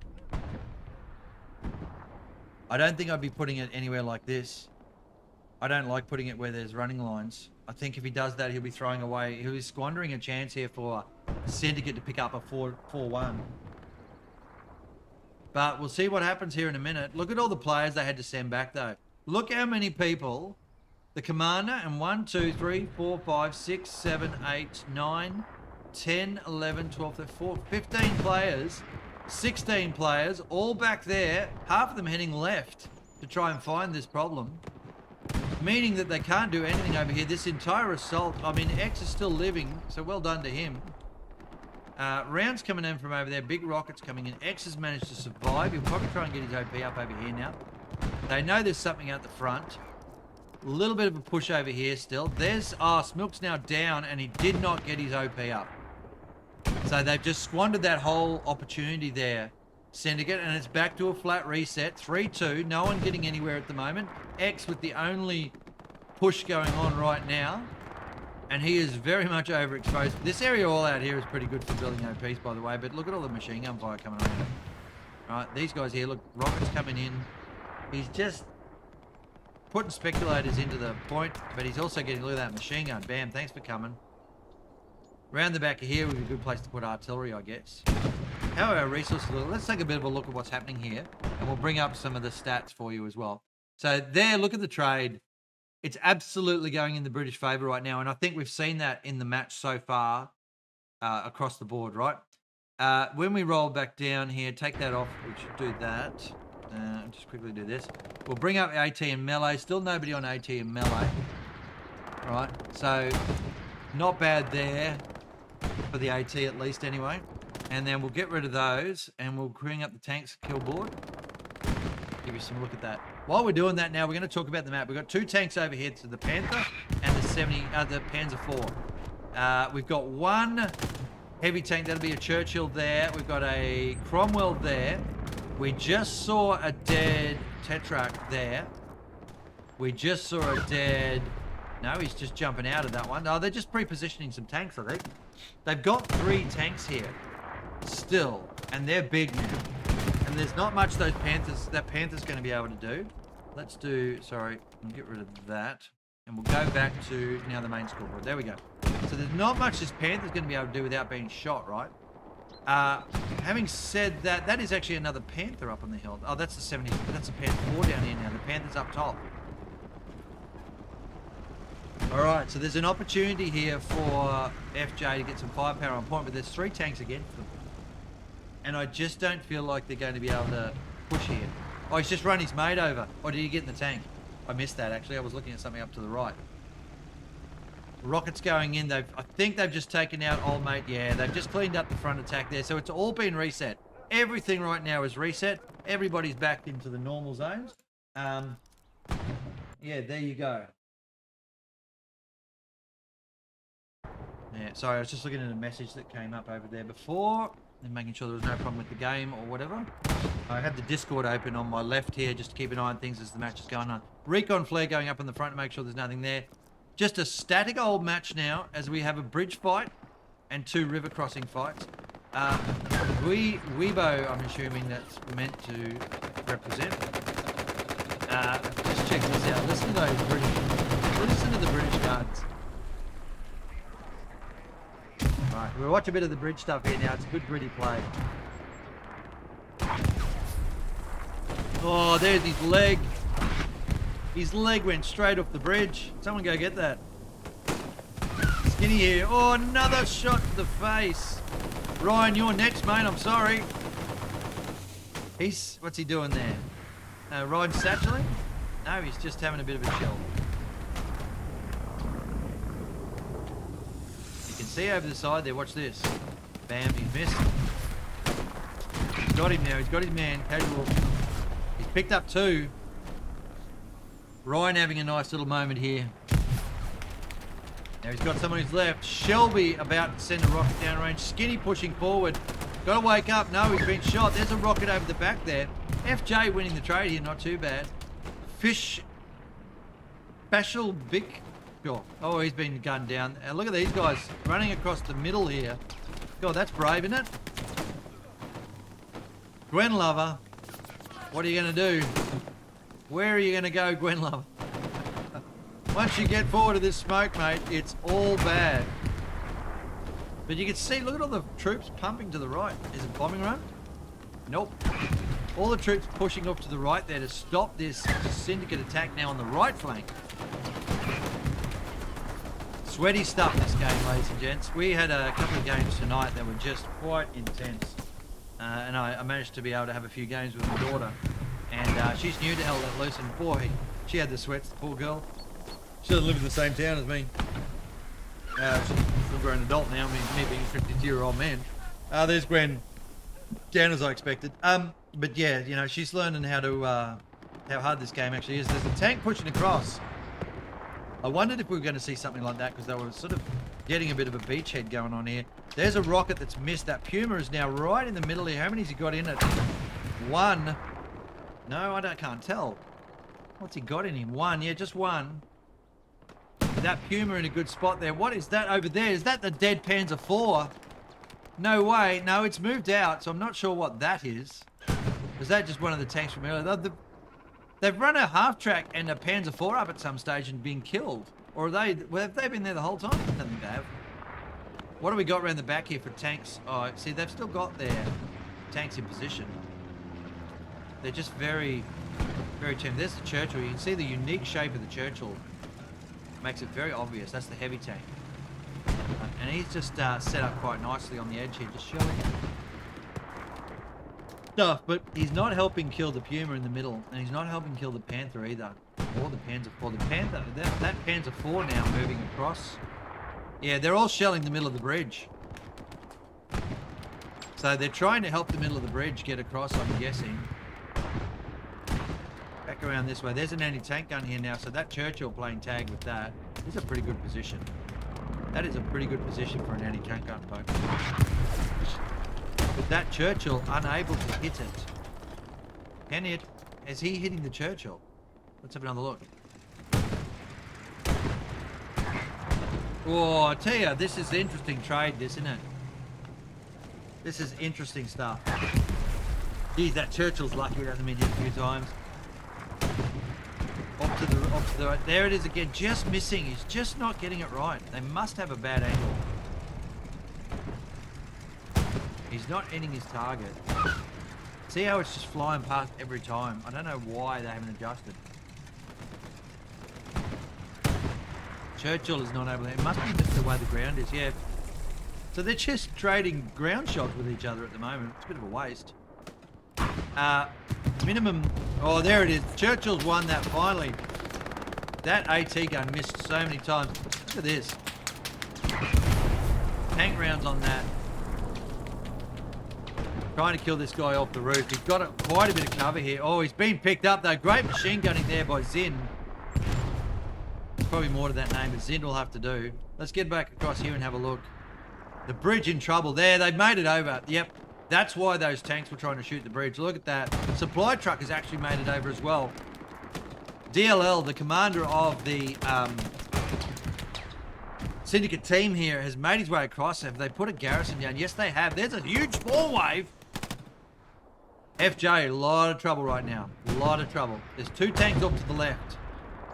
I don't think I'd be putting it anywhere like this. I don't like putting it where there's running lines. I think if he does that, he'll be throwing away. He'll be squandering a chance here for Syndicate to pick up a 4-1. But we'll see what happens here in a minute. Look at all the players they had to send back though. Look how many people. The commander and 1, 2, 3, 4, 5, 6, 7, 8, 9, 10, 11, 12, 13, 15 players, 16 players, all back there, half of them heading left. to try and find this problem. Meaning that they can't do anything over here. This entire assault, I mean, X is still living, so well done to him. Rounds coming in from over there, big rockets coming in. X has managed to survive. He'll probably try and get his OP up over here now. They know there's something out the front. A little bit of a push over here still. There's Smilk's now down, and he did not get his OP up. So they've just squandered that whole opportunity there, Syndicate, and it's back to a flat reset. 3-2, no one getting anywhere at the moment. X with the only push going on right now, and he is very much overexposed. This area all out here is pretty good for building OPs, by the way, but look at all the machine gun fire coming around. Right, these guys here, look, rockets coming in. He's just putting speculators into the point, but he's also getting, look at that machine gun. Bam, thanks for coming. Around the back of here would be a good place to put artillery, I guess. How are our resources? Let's take a bit of a look at what's happening here, and we'll bring up some of the stats for you as well. So there, look at the trade. It's absolutely going in the British favour right now, and I think we've seen that in the match so far across the board, right? When we roll back down here, take that off. We should do that. Just quickly do this. We'll bring up AT and melee. Still nobody on AT and melee. Right, so not bad there for the AT at least anyway. And then we'll get rid of those and we'll bring up the tanks kill board. Give you some look at that. While we're doing that now, we're going to talk about the map. We've got 2 tanks over here to the Panther and the Panzer IV. We've got 1 heavy tank, that'll be a Churchill there. We've got a Cromwell there. We just saw a dead Tetrarch there. We just saw a dead... No, he's just jumping out of that one. Oh, they're just pre-positioning some tanks, I think. They've got 3 tanks here still, and they're big now. And there's not much that Panther's going to be able to do. Let's do... Sorry, we'll get rid of that. And we'll go back to now the main scoreboard. There we go. So there's not much this Panther's going to be able to do without being shot, right? Having said that, that is actually another Panther up on the hill. Oh, that's the 70. That's the Panther 4 down here now. The Panther's up top. All right, so there's an opportunity here for FJ to get some firepower on point, but there's 3 tanks against them. And I just don't feel like they're going to be able to push here. Oh, he's just run his mate over. Or did he get in the tank? I missed that, actually. I was looking at something up to the right. Rockets going in. I think they've just taken out old mate. Yeah, they've just cleaned up the front attack there. So it's all been reset. Everything right now is reset. Everybody's back into the normal zones. Yeah, there you go. Yeah, sorry, I was just looking at a message that came up over there before and making sure there was no problem with the game or whatever. I had the Discord open on my left here just to keep an eye on things as the match is going on. Recon flare going up in the front to make sure there's nothing there. Just a static old match now as we have a bridge fight and 2 river crossing fights. Weibo, I'm assuming that's meant to represent. Just check this out. Listen to those listen to the British guards. Right, we'll watch a bit of the bridge stuff here now. It's a good gritty play. Oh, there's his leg. His leg went straight off the bridge. Someone go get that. Skinny here. Oh, another shot to the face. Ryan, you're next, mate. I'm sorry. What's he doing there? Ryan satcheling? No, he's just having a bit of a chill. You can see over the side there. Watch this. Bam, he's missed. He's got him now. He's got his man. Casual. He's picked up 2. Ryan having a nice little moment here. Now he's got someone who's left. Shelby about to send a rocket downrange. Skinny pushing forward. Got to wake up. No, he's been shot. There's a rocket over the back there. FJ winning the trade here. Not too bad. Bashal Bick. Oh, he's been gunned down. And look at these guys running across the middle here. God, that's brave, isn't it? Gwen Lover. What are you going to do? Where are you going to go, Gwen Lover? Once you get forward to this smoke, mate, it's all bad. But you can see, look at all the troops pumping to the right. Is it bombing run? Nope. All the troops pushing off to the right there to stop this Syndicate attack now on the right flank. Sweaty stuff this game, ladies and gents. We had a couple of games tonight that were just quite intense. And I managed to be able to have a few games with my daughter. And she's new to Hell Let Loose, and boy, she had the sweats, the poor girl. She doesn't live in the same town as me. She's a grown adult now, me being a 52-year-old man. There's Gwen, down as I expected. But yeah, you know, she's learning how hard this game actually is. There's a tank pushing across. I wondered if we were going to see something like that because they were sort of getting a bit of a beachhead going on here. There's a rocket that's missed. That Puma is now right in the middle here. How many's he got in it? One. No, can't tell. What's he got in him? One. Yeah, just one. That Puma in a good spot there. What is that over there? Is that the dead Panzer IV? No way. No, it's moved out, so I'm not sure what that is. Is that just one of the tanks from earlier? They've run a half-track and a Panzer IV up at some stage and been killed. Or have they been there the whole time? I don't think they have. What do we got around the back here for tanks? Oh, see, they've still got their tanks in position. They're just very, very tame. There's the Churchill. You can see the unique shape of the Churchill. Makes it very obvious. That's the heavy tank. And he's just set up quite nicely on the edge here, just shelling stuff, but he's not helping kill the Puma in the middle, and he's not helping kill the Panther either, or the Panzer IV. The Panther, that Panzer IV now moving across. Yeah, they're all shelling the middle of the bridge. So they're trying to help the middle of the bridge get across, I'm guessing. Back around this way. There's an anti-tank gun here now, so that Churchill playing tag with that is a pretty good position. That is a pretty good position for an anti-tank gun, folks. But that Churchill unable to hit it. Can it? Is he hitting the Churchill? Let's have another look. Oh, I tell you, this is interesting trade, isn't it? This is interesting stuff. Geez, that Churchill's lucky it hasn't been hit a few times. Off to the right. There it is again, just missing. He's just not getting it right. They must have a bad angle. He's not hitting his target. See how it's just flying past every time? I don't know why they haven't adjusted. Churchill is not able to... It must be just the way the ground is, yeah. So they're just trading ground shots with each other at the moment. It's a bit of a waste. Minimum... Oh, there it is. Churchill's won that finally. That AT gun missed so many times. Look at this. Tank rounds on that. Trying to kill this guy off the roof. He's got quite a bit of cover here. Oh, he's been picked up though. Great machine gunning there by Zinn. There's probably more to that name, but Zinn will have to do. Let's get back across here and have a look. The bridge in trouble there. They've made it over. Yep. That's why those tanks were trying to shoot the bridge. Look at that. Supply truck has actually made it over as well. DLL, the commander of the Syndicate team here, has made his way across. Have they put a garrison down? Yes, they have. There's a huge spawn wave. FJ, a lot of trouble right now. A lot of trouble. There's two tanks off to the left.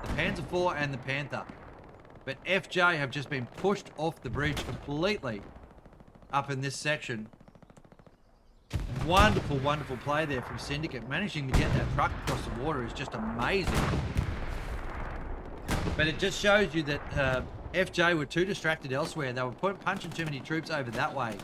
The Panzer IV and the Panther. But FJ have just been pushed off the bridge completely up in this section. Wonderful, wonderful play there from Syndicate. Managing to get that truck across the water is just amazing. But it just shows you that FJ were too distracted elsewhere. They were punching too many troops over that way.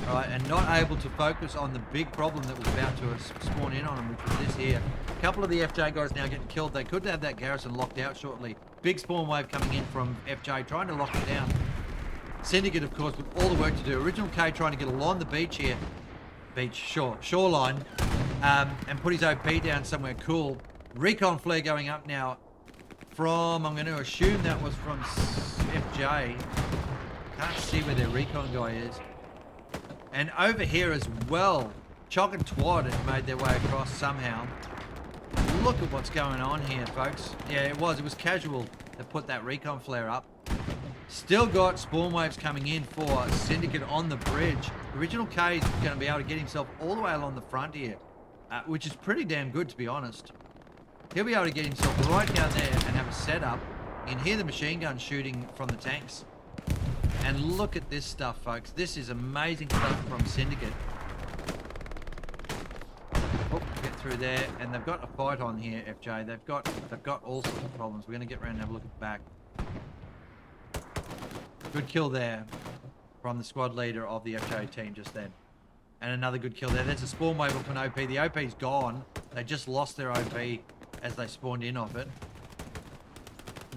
All right, and not able to focus on the big problem that was about to spawn in on them, which was this here. A couple of the FJ guys now getting killed. They could have that garrison locked out shortly. Big spawn wave coming in from FJ, trying to lock it down. Syndicate, of course, with all the work to do. Original K trying to get along the beach here. Shoreline. And put his OP down somewhere cool. Recon flare going up now from, I'm going to assume that was from FJ. Can't see where their recon guy is. And over here as well, Chock and Twad have made their way across somehow. Look at what's going on here, folks. Yeah, it was casual that put that recon flare up. Still got spawn waves coming in for Syndicate on the bridge. Original K is going to be able to get himself all the way along the front here, which is pretty damn good, to be honest. He'll be able to get himself right down there and have a setup. You can hear the machine gun shooting from the tanks. And look at this stuff, folks. This is amazing stuff from Syndicate. Oh, get through there. And they've got a fight on here, FJ. They've got all sorts of problems. We're going to get around and have a look at the back. Good kill there from the squad leader of the FJ team just then. And another good kill there. There's a spawn wave up an OP. The OP's gone. They just lost their OB as they spawned in off it.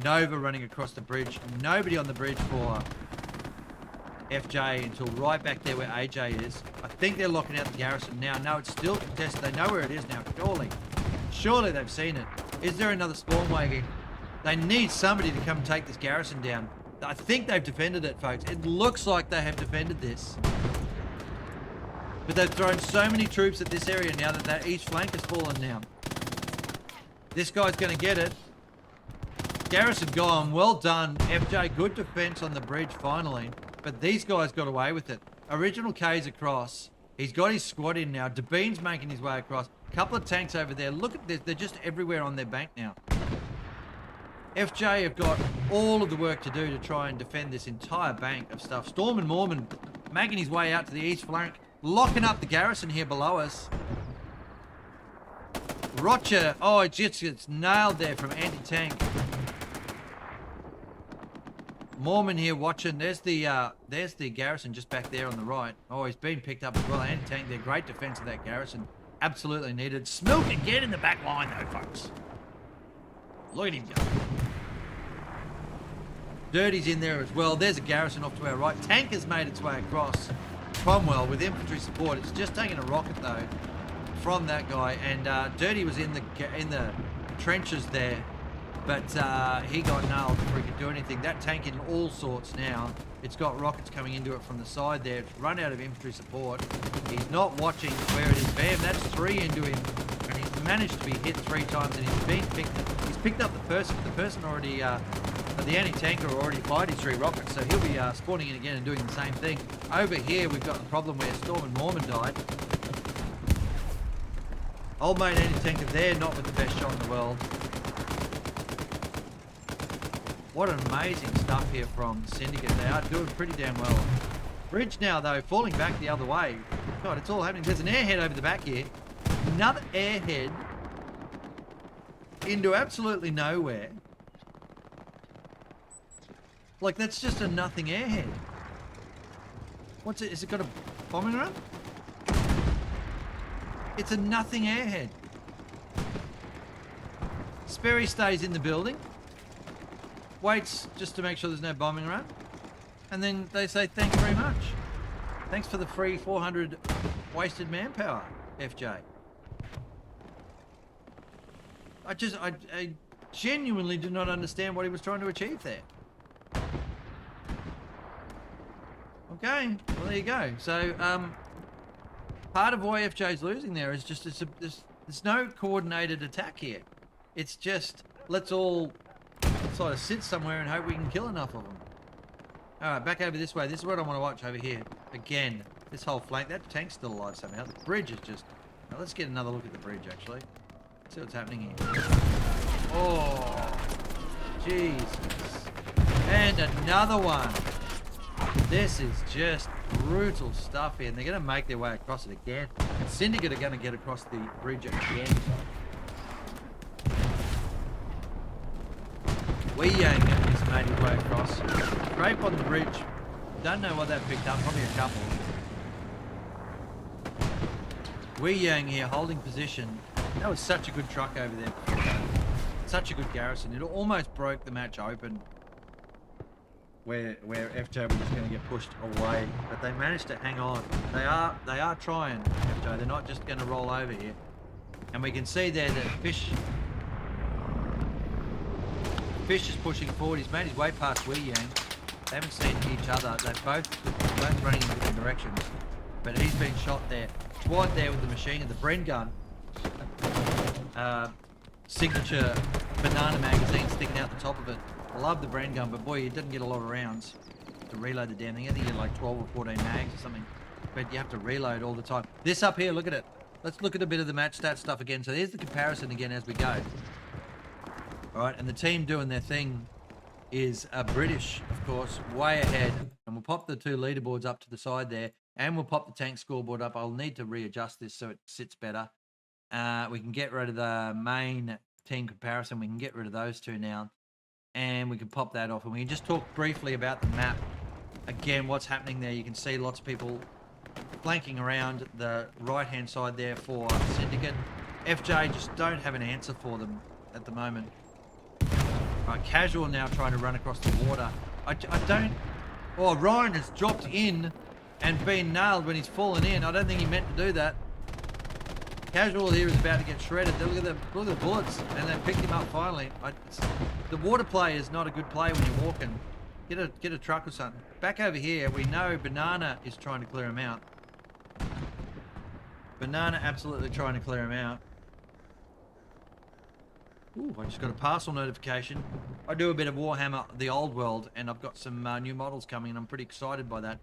Nova running across the bridge. Nobody on the bridge for FJ until right back there where AJ is. I think they're locking out the garrison now. No, it's still contested. They know where it is now, surely. Surely they've seen it. Is there another spawn wagon? They need somebody to come take this garrison down. I think they've defended it, folks. It looks like they have defended this. But they've thrown so many troops at this area now that that east flank has fallen now. This guy's going to get it. Garrison gone. Well done, FJ. Good defense on the bridge finally. But these guys got away with it. Original K's across. He's got his squad in now. Debean's making his way across. A couple of tanks over there. Look at this. They're just everywhere on their bank now. FJ have got all of the work to do to try and defend this entire bank of stuff. Storm and Mormon making his way out to the east flank. Locking up the garrison here below us. Roger. Oh, it just gets nailed there from anti-tank. Mormon here watching. There's the garrison just back there on the right. Oh, he's been picked up as well. Anti-tank there. Great defense of that garrison. Absolutely needed. Smilk again in the back line though, folks. Look at him go. Dirty's in there as well. There's a garrison off to our right. Tank has made its way across. Cromwell with infantry support. It's just taking a rocket though from that guy. And Dirty was in the trenches there. But he got nailed before he could do anything. That tank in all sorts now. It's got rockets coming into it from the side there. It's run out of infantry support. He's not watching where it is. Bam, that's 3 into him. And he's managed to be hit 3 times. And he's picked up the person. The person already, the anti-tanker already fired his 3 rockets. So he'll be spawning in again and doing the same thing. Over here, we've got the problem where Storm and Mormon died. Old mate anti-tanker there, not with the best shot in the world. What amazing stuff here from Syndicate. They are doing pretty damn well. Bridge now, though, falling back the other way. God, it's all happening. There's an airhead over the back here. Another airhead into absolutely nowhere. Like, that's just a nothing airhead. What's it? Is it got a bombing run? It's a nothing airhead. Sperry stays in the building. Waits just to make sure there's no bombing run. And then they say, thanks very much. Thanks for the free 400 wasted manpower, FJ. I genuinely do not understand what he was trying to achieve there. Okay, well there you go. So, part of why FJ's losing there is just, there's no coordinated attack here. It's just, let's all sort of sit somewhere and hope we can kill enough of them. Alright, back over this way. This is what I want to watch over here. Again, this whole flank. That tank's still alive somehow. The bridge is just... Now let's get another look at the bridge, actually. See what's happening here. Oh, Jesus. And another one. This is just brutal stuff here. And they're going to make their way across it again. And Syndicate are going to get across the bridge again. Wee Yang has made his way across. Scrape on the bridge. Don't know what that picked up. Probably a couple. Wee Yang here holding position. That was such a good truck over there. Such a good garrison. It almost broke the match open. Where FJ was going to get pushed away. But they managed to hang on. They are trying, FJ. They're not just going to roll over here. And we can see there that Fish is pushing forward. He's made his way past Wee Yang. They haven't seen each other. They're both running in different directions. But he's been shot there. Squad there with the machine gun, the Bren gun. Signature banana magazine sticking out the top of it. I love the Bren gun, but boy, it didn't get a lot of rounds to reload the damn thing. I think you get like 12 or 14 mags or something. But you have to reload all the time. This up here, look at it. Let's look at a bit of the match stat stuff again. So there's the comparison again as we go. All right, and the team doing their thing is British, of course, way ahead. And we'll pop the 2 leaderboards up to the side there, and we'll pop the tank scoreboard up. I'll need to readjust this so it sits better. We can get rid of the main team comparison. We can get rid of those 2 now, and we can pop that off. And we can just talk briefly about the map. Again, what's happening there. You can see lots of people flanking around the right-hand side there for Syndicate. FJ just don't have an answer for them at the moment. Right, Casual now trying to run across the water. I don't... Oh, Ryan has dropped in and been nailed when he's fallen in. I don't think he meant to do that. Casual here is about to get shredded. Look at the bullets, and they picked him up finally. The water play is not a good play when you're walking. Get a truck or something. Back over here, we know Banana is trying to clear him out. Banana absolutely trying to clear him out. Ooh, I just got a parcel notification. I do a bit of Warhammer, the old world, and I've got some new models coming, and I'm pretty excited by that.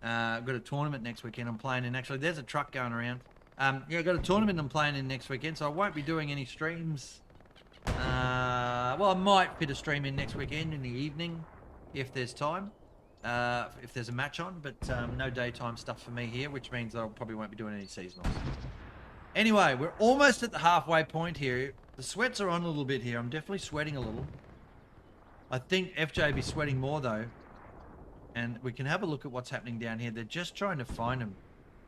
I've got a tournament next weekend I'm playing in. Actually, there's a truck going around. Yeah, I've got a tournament I'm playing in next weekend, so I won't be doing any streams. Well, I might fit a stream in next weekend in the evening, if there's time. If there's a match on, but no daytime stuff for me here, which means I probably won't be doing any seasonals. Anyway, we're almost at the halfway point here. The sweats are on a little bit here. I'm definitely sweating a little. I think FJ will be sweating more, though. And we can have a look at what's happening down here. They're just trying to find him.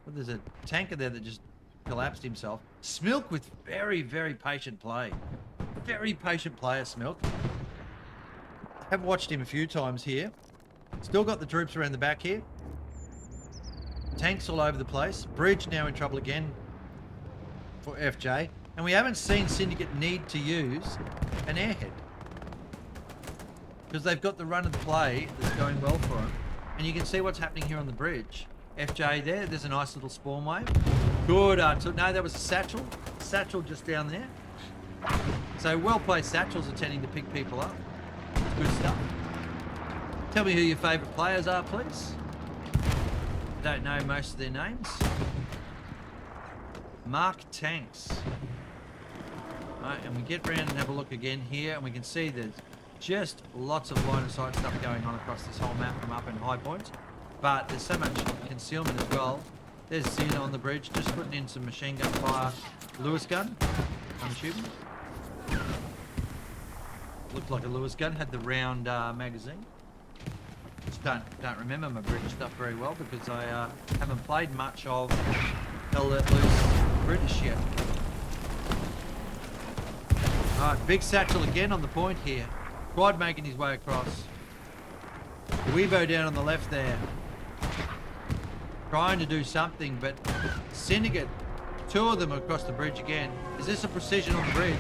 Well, there's a tanker there that just collapsed himself. Smilk with very, very patient play. Very patient player, Smilk. Have watched him a few times here. Still got the troops around the back here. Tanks all over the place. Bridge now in trouble again for FJ. And we haven't seen Syndicate need to use an airhead. Because they've got the run of the play that's going well for them. And you can see what's happening here on the bridge. FJ there's a nice little spawn wave. Good. No, that was a satchel. Satchel just down there. So well-placed satchels are tending to pick people up. Good stuff. Tell me who your favourite players are, please. I don't know most of their names. Mark Tanks. Right, and we get around and have a look again here, and we can see there's just lots of line of sight stuff going on across this whole map from up in high points. But there's so much concealment as well. There's Xena on the bridge, just putting in some machine gun fire. Lewis gun, I'm assuming. Looked like a Lewis gun, had the round magazine. Just don't remember my British stuff very well because I haven't played much of HLL Loose British yet. Alright, big satchel again on the point here. Quad making his way across. Weebo down on the left there. Trying to do something, but Syndicate, two of them across the bridge again. Is this a precision on the bridge?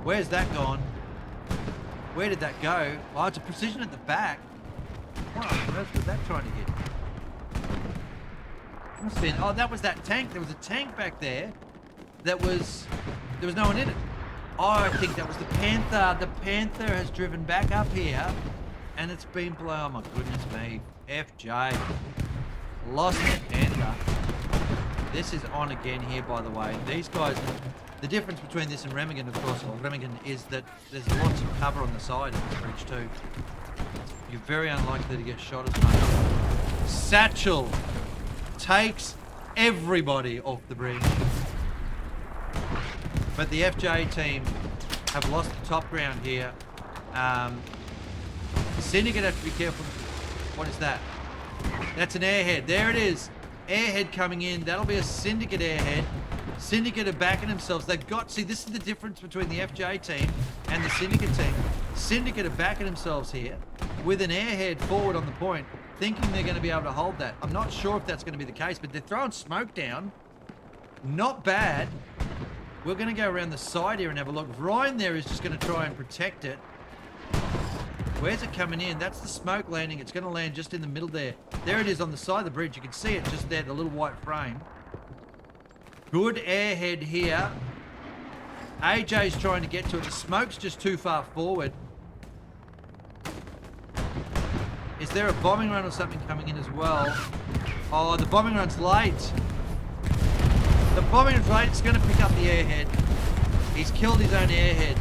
Where's that gone? Where did that go? Oh, it's a precision at the back. What on earth was that trying to hit? Must have been, oh, that was that tank. There was a tank back there that was, there was no one in it. Oh, I think that was the Panther. The Panther has driven back up here and it's been blown. Oh my goodness me. FJ. Lost the Panther. This is on again here, by the way. These guys, the difference between this and Remagen, of course, or Remagen, is that there's lots of cover on the side of this bridge too. You're very unlikely to get shot as much. Satchel takes everybody off the bridge. But the FJ team have lost the top ground here. Syndicate have to be careful. What is that? That's an airhead. There it is. Airhead coming in. That'll be a Syndicate airhead. Syndicate are backing themselves. They've got... See, this is the difference between the FJ team and the Syndicate team. Syndicate are backing themselves here with an airhead forward on the point, thinking they're going to be able to hold that. I'm not sure if that's going to be the case, but they're throwing smoke down. Not bad. We're going to go around the side here and have a look. Ryan there is just going to try and protect it. Where's it coming in? That's the smoke landing. It's going to land just in the middle there. There it is on the side of the bridge. You can see it just there, the little white frame. Good airhead here. AJ's trying to get to it. The smoke's just too far forward. Is there a bombing run or something coming in as well? Oh, the bombing run's late. The bombing run's late. It's going to pick up the airhead. He's killed his own airhead.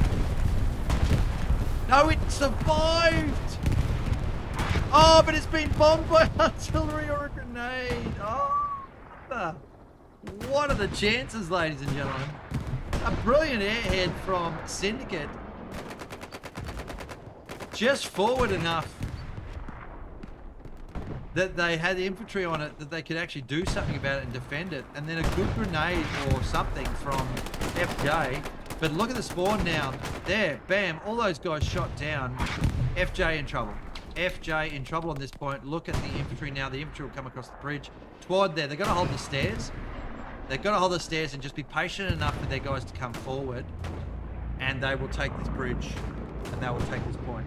No, it survived! Oh, but it's been bombed by artillery or a grenade. Oh, what are the chances, ladies and gentlemen? A brilliant airhead from Syndicate. Just forward enough that they had infantry on it, that they could actually do something about it and defend it. And then a good grenade or something from FJ. But look at the spawn now. There, bam, all those guys shot down. FJ in trouble. FJ in trouble on this point. Look at the infantry now. The infantry will come across the bridge. Squad there. They've got to hold the stairs. They've got to hold the stairs and just be patient enough for their guys to come forward. And they will take this bridge. And they will take this point.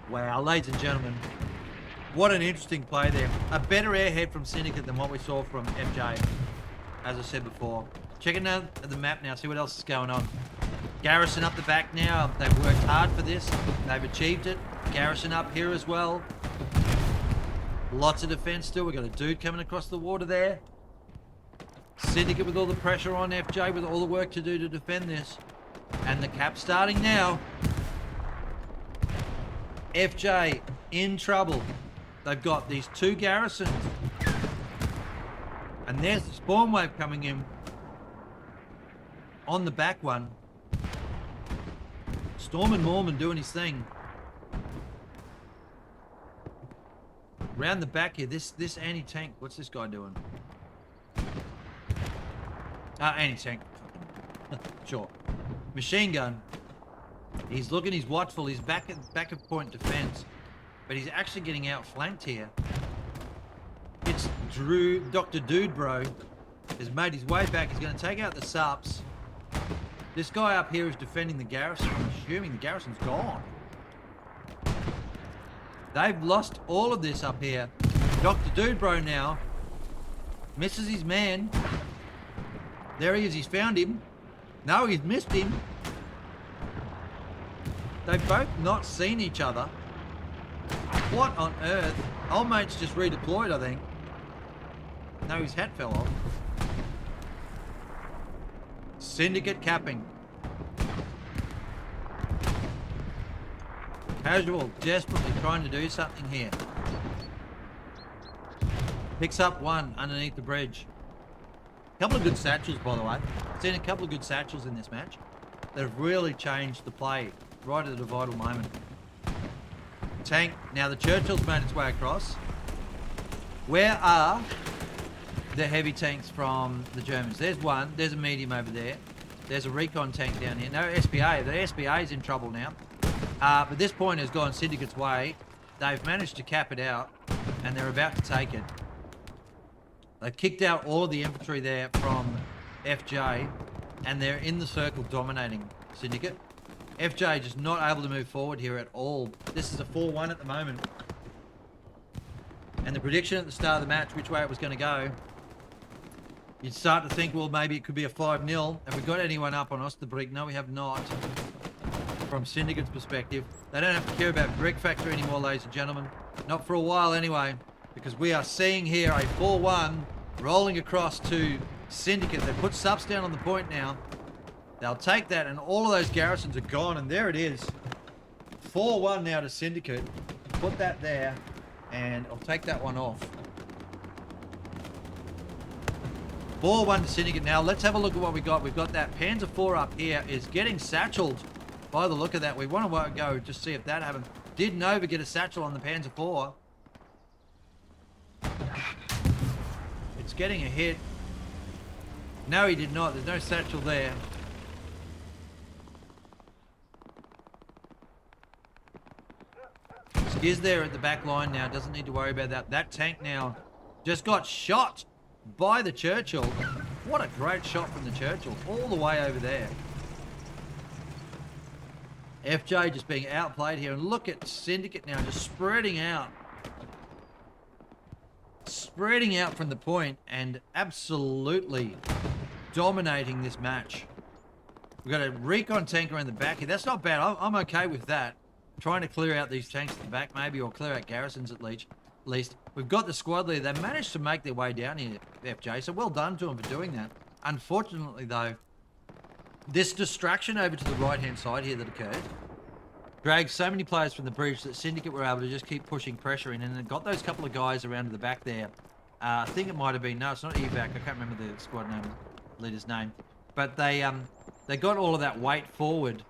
Wow, ladies and gentlemen. What an interesting play there. A better airhead from Syndicate than what we saw from FJ. As I said before. Checking out at the map now. See what else is going on. Garrison up the back now. They've worked hard for this. They've achieved it. Garrison up here as well. Lots of defense still. We've got a dude coming across the water there. Syndicate with all the pressure on FJ with all the work to do to defend this. And the cap starting now. FJ in trouble. They've got these two garrisons. And there's the spawn wave coming in. On the back one. Storm and Mormon doing his thing. Round the back here, this anti-tank, what's this guy doing? Anti-tank. Sure. Machine gun. He's looking, he's watchful, he's back of point defense. But he's actually getting outflanked here. It's Dr. Dude Bro has made his way back. He's going to take out the SUPs. This guy up here is defending the garrison. I'm assuming the garrison's gone. They've lost all of this up here. Dr. Dude Bro now misses his man. There he is. He's found him. No, he's missed him. They've both not seen each other. What on earth? Old mate's just redeployed, I think. No, his hat fell off. Syndicate capping. Casual, desperately trying to do something here. Picks up one underneath the bridge. Couple of good satchels, by the way. Seen a couple of good satchels in this match that have really changed the play right at a vital moment. Tank. Now the Churchill's made its way across. Where are the heavy tanks from the Germans? There's one. There's a medium over there. There's a recon tank down here. No, SBA. The SBA is in trouble now. But this point has gone Syndicate's way. They've managed to cap it out, and they're about to take it. They've kicked out all of the infantry there from FJ, and they're in the circle dominating Syndicate. FJ just not able to move forward here at all. This is a 4-1 at the moment. And the prediction at the start of the match, which way it was going to go, you'd start to think, well, maybe it could be a 5-0. Have we got anyone up on Osterbrink? No, we have not. From Syndicate's perspective, they don't have to care about Brick Factory anymore, ladies and gentlemen. Not for a while anyway, because we are seeing here a 4-1 rolling across to Syndicate. They put subs down on the point now. They'll take that, and all of those garrisons are gone, and there it is. 4-1 now to Syndicate. Put that there, and I'll take that one off. 4-1 to Syndicate. Now, let's have a look at what we got. We've got that Panzer IV up here is getting satcheled by the look of that. We want to go just see if that happened. Did Nova get a satchel on the Panzer IV? It's getting a hit. No, he did not. There's no satchel there. Skiz there at the back line now. Doesn't need to worry about that. That tank now just got shot by the Churchill. What a great shot from the Churchill. All the way over there. FJ just being outplayed here. And look at Syndicate now just spreading out. Spreading out from the point and absolutely dominating this match. We've got a recon tank around the back here. That's not bad. I'm okay with that. Trying to clear out these tanks at the back maybe, or clear out garrisons at least. We've got the squad leader. They managed to make their way down here, FJ, so well done to them for doing that. Unfortunately, though, this distraction over to the right-hand side here that occurred dragged so many players from the bridge that Syndicate were able to just keep pushing pressure in, and it got those couple of guys around to the back there. I think it might have been, no, it's not evac. I can't remember the squad name, leader's name. But they got all of that weight forward,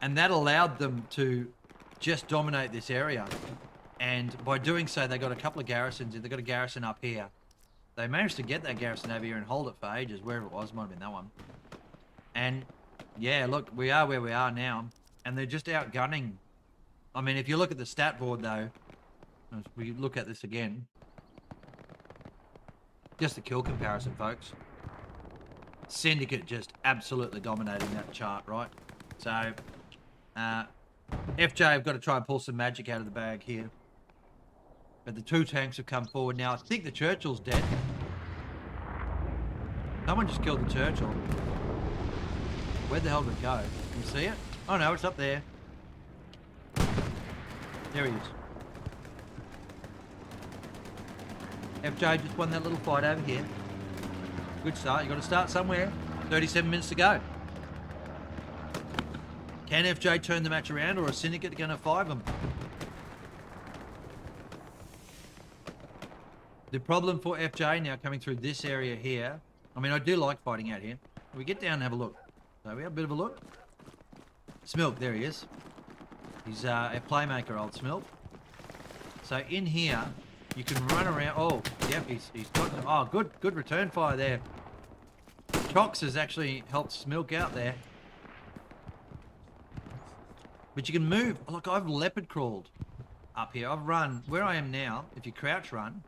and that allowed them to just dominate this area. And by doing so, they got a couple of garrisons. They got a garrison up here. They managed to get that garrison over here and hold it for ages, wherever it was. Might have been that one. And yeah, look, we are where we are now. And they're just outgunning. I mean, if you look at the stat board, though, as we look at this again, just the kill comparison, folks. Syndicate just absolutely dominating that chart, right? So, FJ have got to try and pull some magic out of the bag here. But the two tanks have come forward now. I think the Churchill's dead. Someone just killed the Churchill. Where the hell did it go? Can you see it? Oh no, it's up there. There he is. FJ just won that little fight over here. Good start. You got to start somewhere. 37 minutes to go. Can FJ turn the match around, or is Syndicate going to 5 them? The problem for FJ now coming through this area here. I mean, I do like fighting out here. We get down and have a look. So we have a bit of a look. Smilk, there he is. He's a playmaker, old Smilk. So in here, you can run around. Oh, yep, he's got. Oh, good return fire there. Cox has actually helped Smilk out there. But you can move. Look, I've leopard crawled up here. I've run where I am now. If you crouch run,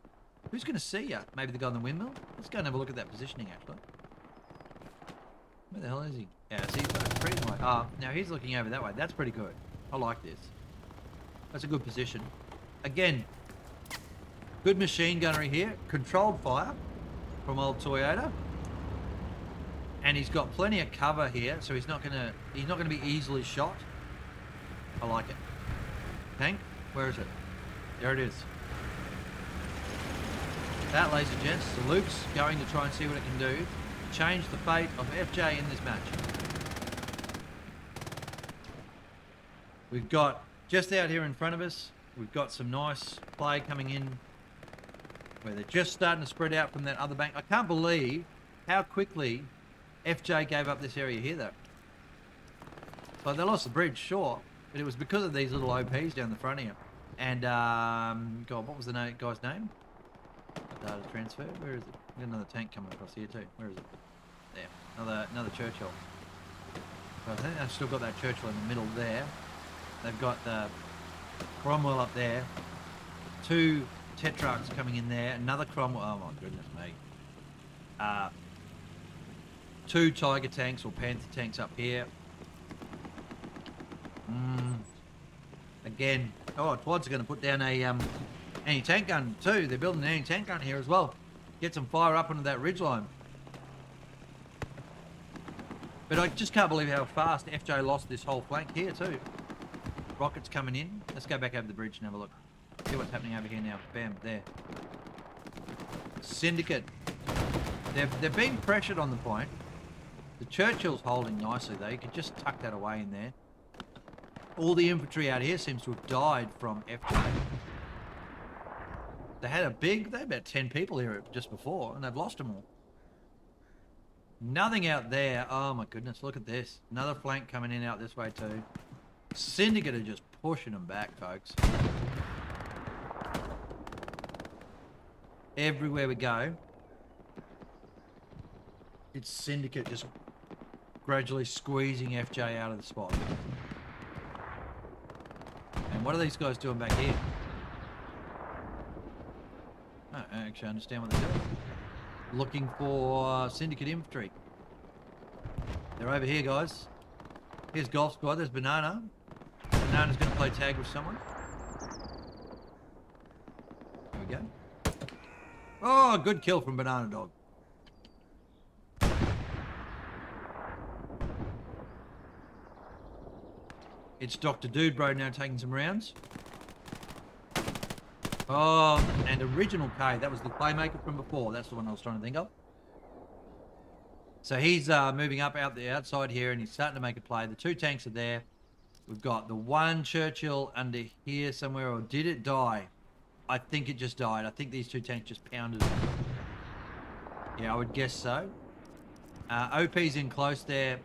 who's going to see you? Maybe the guy on the windmill? Let's go and have a look at that positioning, actually. Where the hell is he? Yeah, see, he's pretty much. Ah, now he's looking over that way. That's pretty good. I like this. That's a good position. Again, good machine gunnery here. Controlled fire from old Toyota. And he's got plenty of cover here, so he's not gonna be easily shot. I like it. Tank, where is it? There it is. That, ladies and gents, so Luke's going to try and see what it can do to change the fate of FJ in this match. We've got, just out here in front of us, we've got some nice play coming in where they're just starting to spread out from that other bank. I can't believe how quickly FJ gave up this area here, though. Like, they lost the bridge, sure, but it was because of these little OPs down the front here. And, God, what was the guy's name? Data transfer, where is it? Got another tank coming across here too. Where is it? There, another Churchill. So I think they've still got that Churchill in the middle there. They've got the Cromwell up there. 2 Tetrarchs coming in there. Another Cromwell. Oh my goodness me. 2 Tiger tanks or Panther tanks up here. Again, oh, Twad's going to put down a anti-tank gun too. They're building an anti-tank gun here as well. Get some fire up onto that ridgeline. But I just can't believe how fast FJ lost this whole flank here too. Rockets coming in. Let's go back over the bridge and have a look. See what's happening over here now. Bam, there. Syndicate. They're being pressured on the point. The Churchill's holding nicely though. You could just tuck that away in there. All the infantry out here seems to have died from FJ. They had about 10 people here just before, and they've lost them all. Nothing out there. Oh my goodness, look at this. Another flank coming in out this way too. Syndicate are just pushing them back, folks. Everywhere we go, it's Syndicate just gradually squeezing FJ out of the spot. And what are these guys doing back here? I don't actually understand what they're doing. Looking for Syndicate infantry. They're over here, guys. Here's Golf Squad. There's Banana. Banana's going to play tag with someone. There we go. Oh, good kill from Banana Dog. It's Dr. Dude Bro now taking some rounds. Oh, and Original K. That was the playmaker from before. That's the one I was trying to think of. So he's moving up out the outside here, and he's starting to make a play. The 2 tanks are there. We've got the 1 Churchill under here somewhere. Or did it die? I think it just died. I think these 2 tanks just pounded it. Yeah, I would guess so. OP's in close there.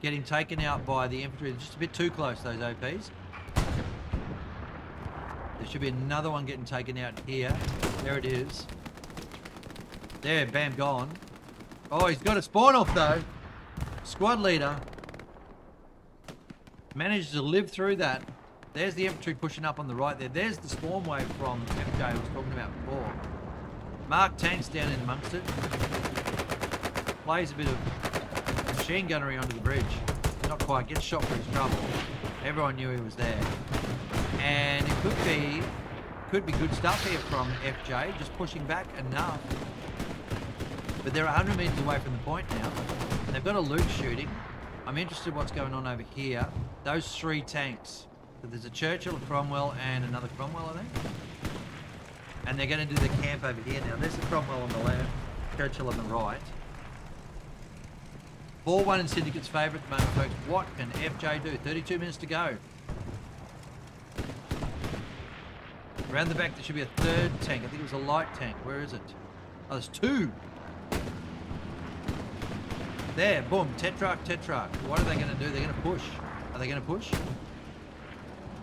Getting taken out by the infantry. Just a bit too close, those OPs. should be another one getting taken out here. There it is. There, bam, gone. Oh, he's got a spawn off though. Squad leader managed to live through that. There's the infantry pushing up on the right there. There's the spawn wave from FJ I was talking about before. Mark tanks down in amongst it. Plays a bit of machine gunnery onto the bridge. Not quite. Gets shot for his trouble. Everyone knew he was there. And it could be good stuff here from FJ. Just pushing back enough. But they're 100 metres away from the point now. And they've got a loot shooting. I'm interested what's going on over here. Those 3 tanks. So there's a Churchill, a Cromwell, and another Cromwell, I think. And they're going to do the camp over here now. There's the Cromwell on the left, Churchill on the right. 4-1 in Syndicate's favour at the moment, folks. What can FJ do? 32 minutes to go. Around the back, there should be a 3rd tank. I think it was a light tank. Where is it? Oh, there's 2. There, boom, Tetrarch. What are they going to do? They're going to push. Are they going to push?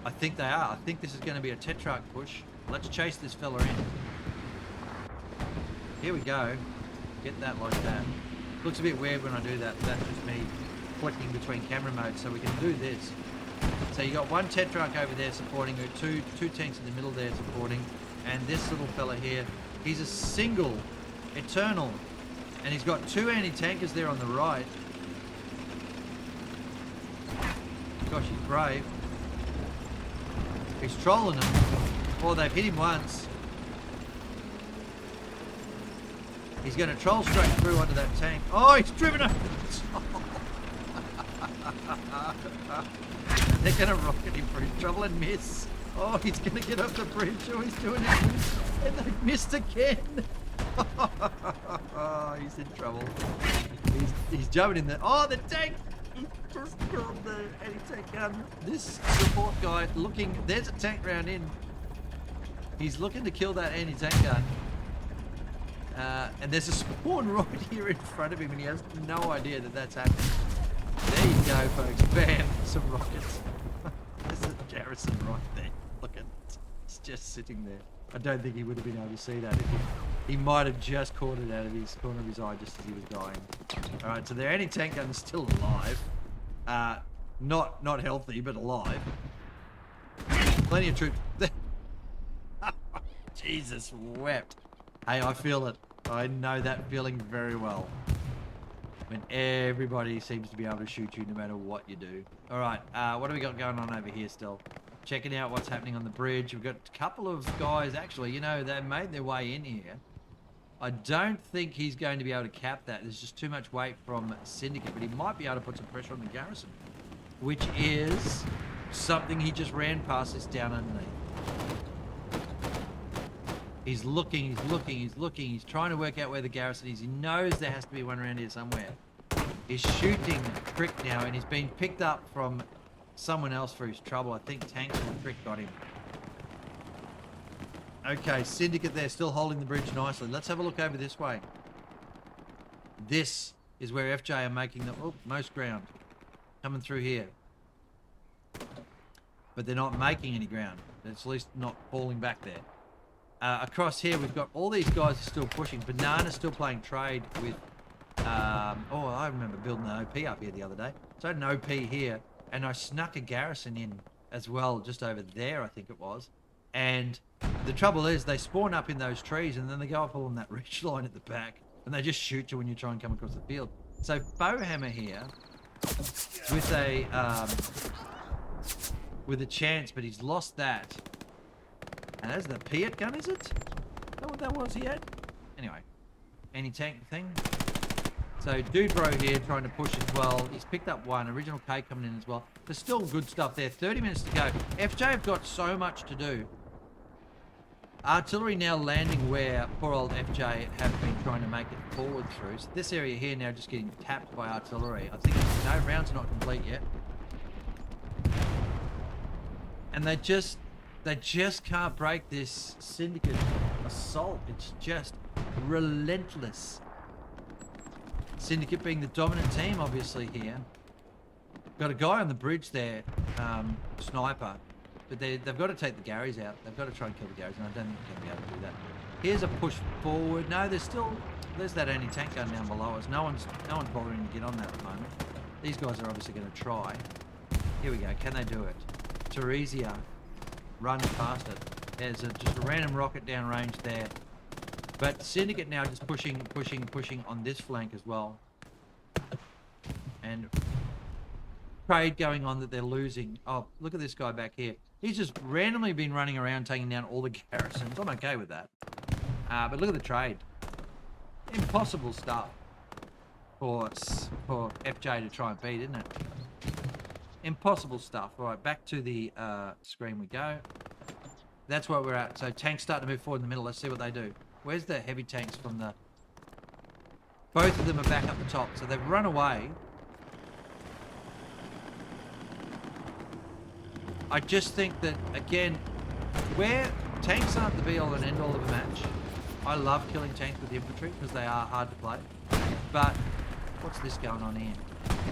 I think they are. I think this is going to be a Tetrarch push. Let's chase this fella in. Here we go. Get that like that. Looks a bit weird when I do that. That's just me flicking between camera modes, so we can do this. So you got 1 Tetrarch over there supporting her, two tanks in the middle there supporting, and this little fella here, he's a single Eternal. And he's got 2 anti-tankers there on the right. Gosh, he's brave. He's trolling them. Oh, they've hit him once. He's going to troll straight through onto that tank. Oh, he's driven over the top. They're going to rocket him for his trouble and miss. Oh, he's going to get up the bridge. Oh, he's doing it. And they've missed again. Oh, he's in trouble. He's jumping in there. Oh, the tank! He just killed the anti-tank gun. This support guy looking... There's a tank round in. He's looking to kill that anti-tank gun. And there's a spawn right here in front of him, and he has no idea that that's happening. There you go, folks. Bam! Some rockets. There's a garrison right there. Look at it. It's just sitting there. I don't think he would have been able to see that. He might have just caught it out of his corner of his eye just as he was dying. All right, so their anti-tank gun is still alive. Not healthy, but alive. Plenty of troops. Jesus wept. Hey, I feel it. I know that feeling very well. When everybody seems to be able to shoot you no matter what you do. All right, what do we got going on over here still? Checking out what's happening on the bridge. We've got a couple of guys, actually, you know, they made their way in here. I don't think he's going to be able to cap that. There's just too much weight from Syndicate, but he might be able to put some pressure on the garrison, which is something he just ran past us down underneath. He's looking. He's trying to work out where the garrison is. He knows there has to be one around here somewhere. He's shooting Crick now, and he's been picked up from someone else for his trouble. I think tanks or Crick got him. Okay, Syndicate there, still holding the bridge nicely. Let's have a look over this way. This is where FJ are making the most ground. Coming through here. But they're not making any ground. It's at least not falling back there. Across here, we've got all these guys are still pushing. Banana's still playing trade with... I remember building an OP up here the other day. So I had an OP here, and I snuck a garrison in as well, just over there, I think it was. And the trouble is, they spawn up in those trees, and then they go up along that ridge line at the back, and they just shoot you when you try and come across the field. So Bowhammer here, with a chance, but he's lost that. And that's the Piat gun, is it? Is that what that was he had? Anyway, anti-tank thing. So Dude Bro here trying to push as well. He's picked up one. Original K coming in as well. There's still good stuff there. 30 minutes to go. FJ have got so much to do. Artillery now landing where poor old FJ have been trying to make it forward through. So this area here now just getting tapped by artillery. I think no rounds are not complete yet. And they just can't break this Syndicate assault. It's just relentless. Syndicate being the dominant team, obviously, here. Got a guy on the bridge there, sniper. But they've got to take the Garys out. They've got to try and kill the Garys, and I don't think they're going to be able to do that. Here's a push forward. No, there's that anti-tank gun down below us. No one's bothering to get on that at the moment. These guys are obviously going to try. Here we go. Can they do it? Teresia runs past it. There's just a random rocket downrange there. But Syndicate now just pushing on this flank as well. And trade going on that they're losing. Oh, look at this guy back here. He's just randomly been running around taking down all the garrisons. I'm okay with that. But look at the trade. Impossible stuff for FJ to try and beat, isn't it? Impossible stuff. All right, back to the screen we go. That's where we're at. So tanks start to move forward in the middle. Let's see what they do. Where's the heavy tanks from the... Both of them are back up the top. So they've run away. I just think that, again, where tanks aren't the be-all and end-all of a match. I love killing tanks with infantry because they are hard to play. But what's this going on here?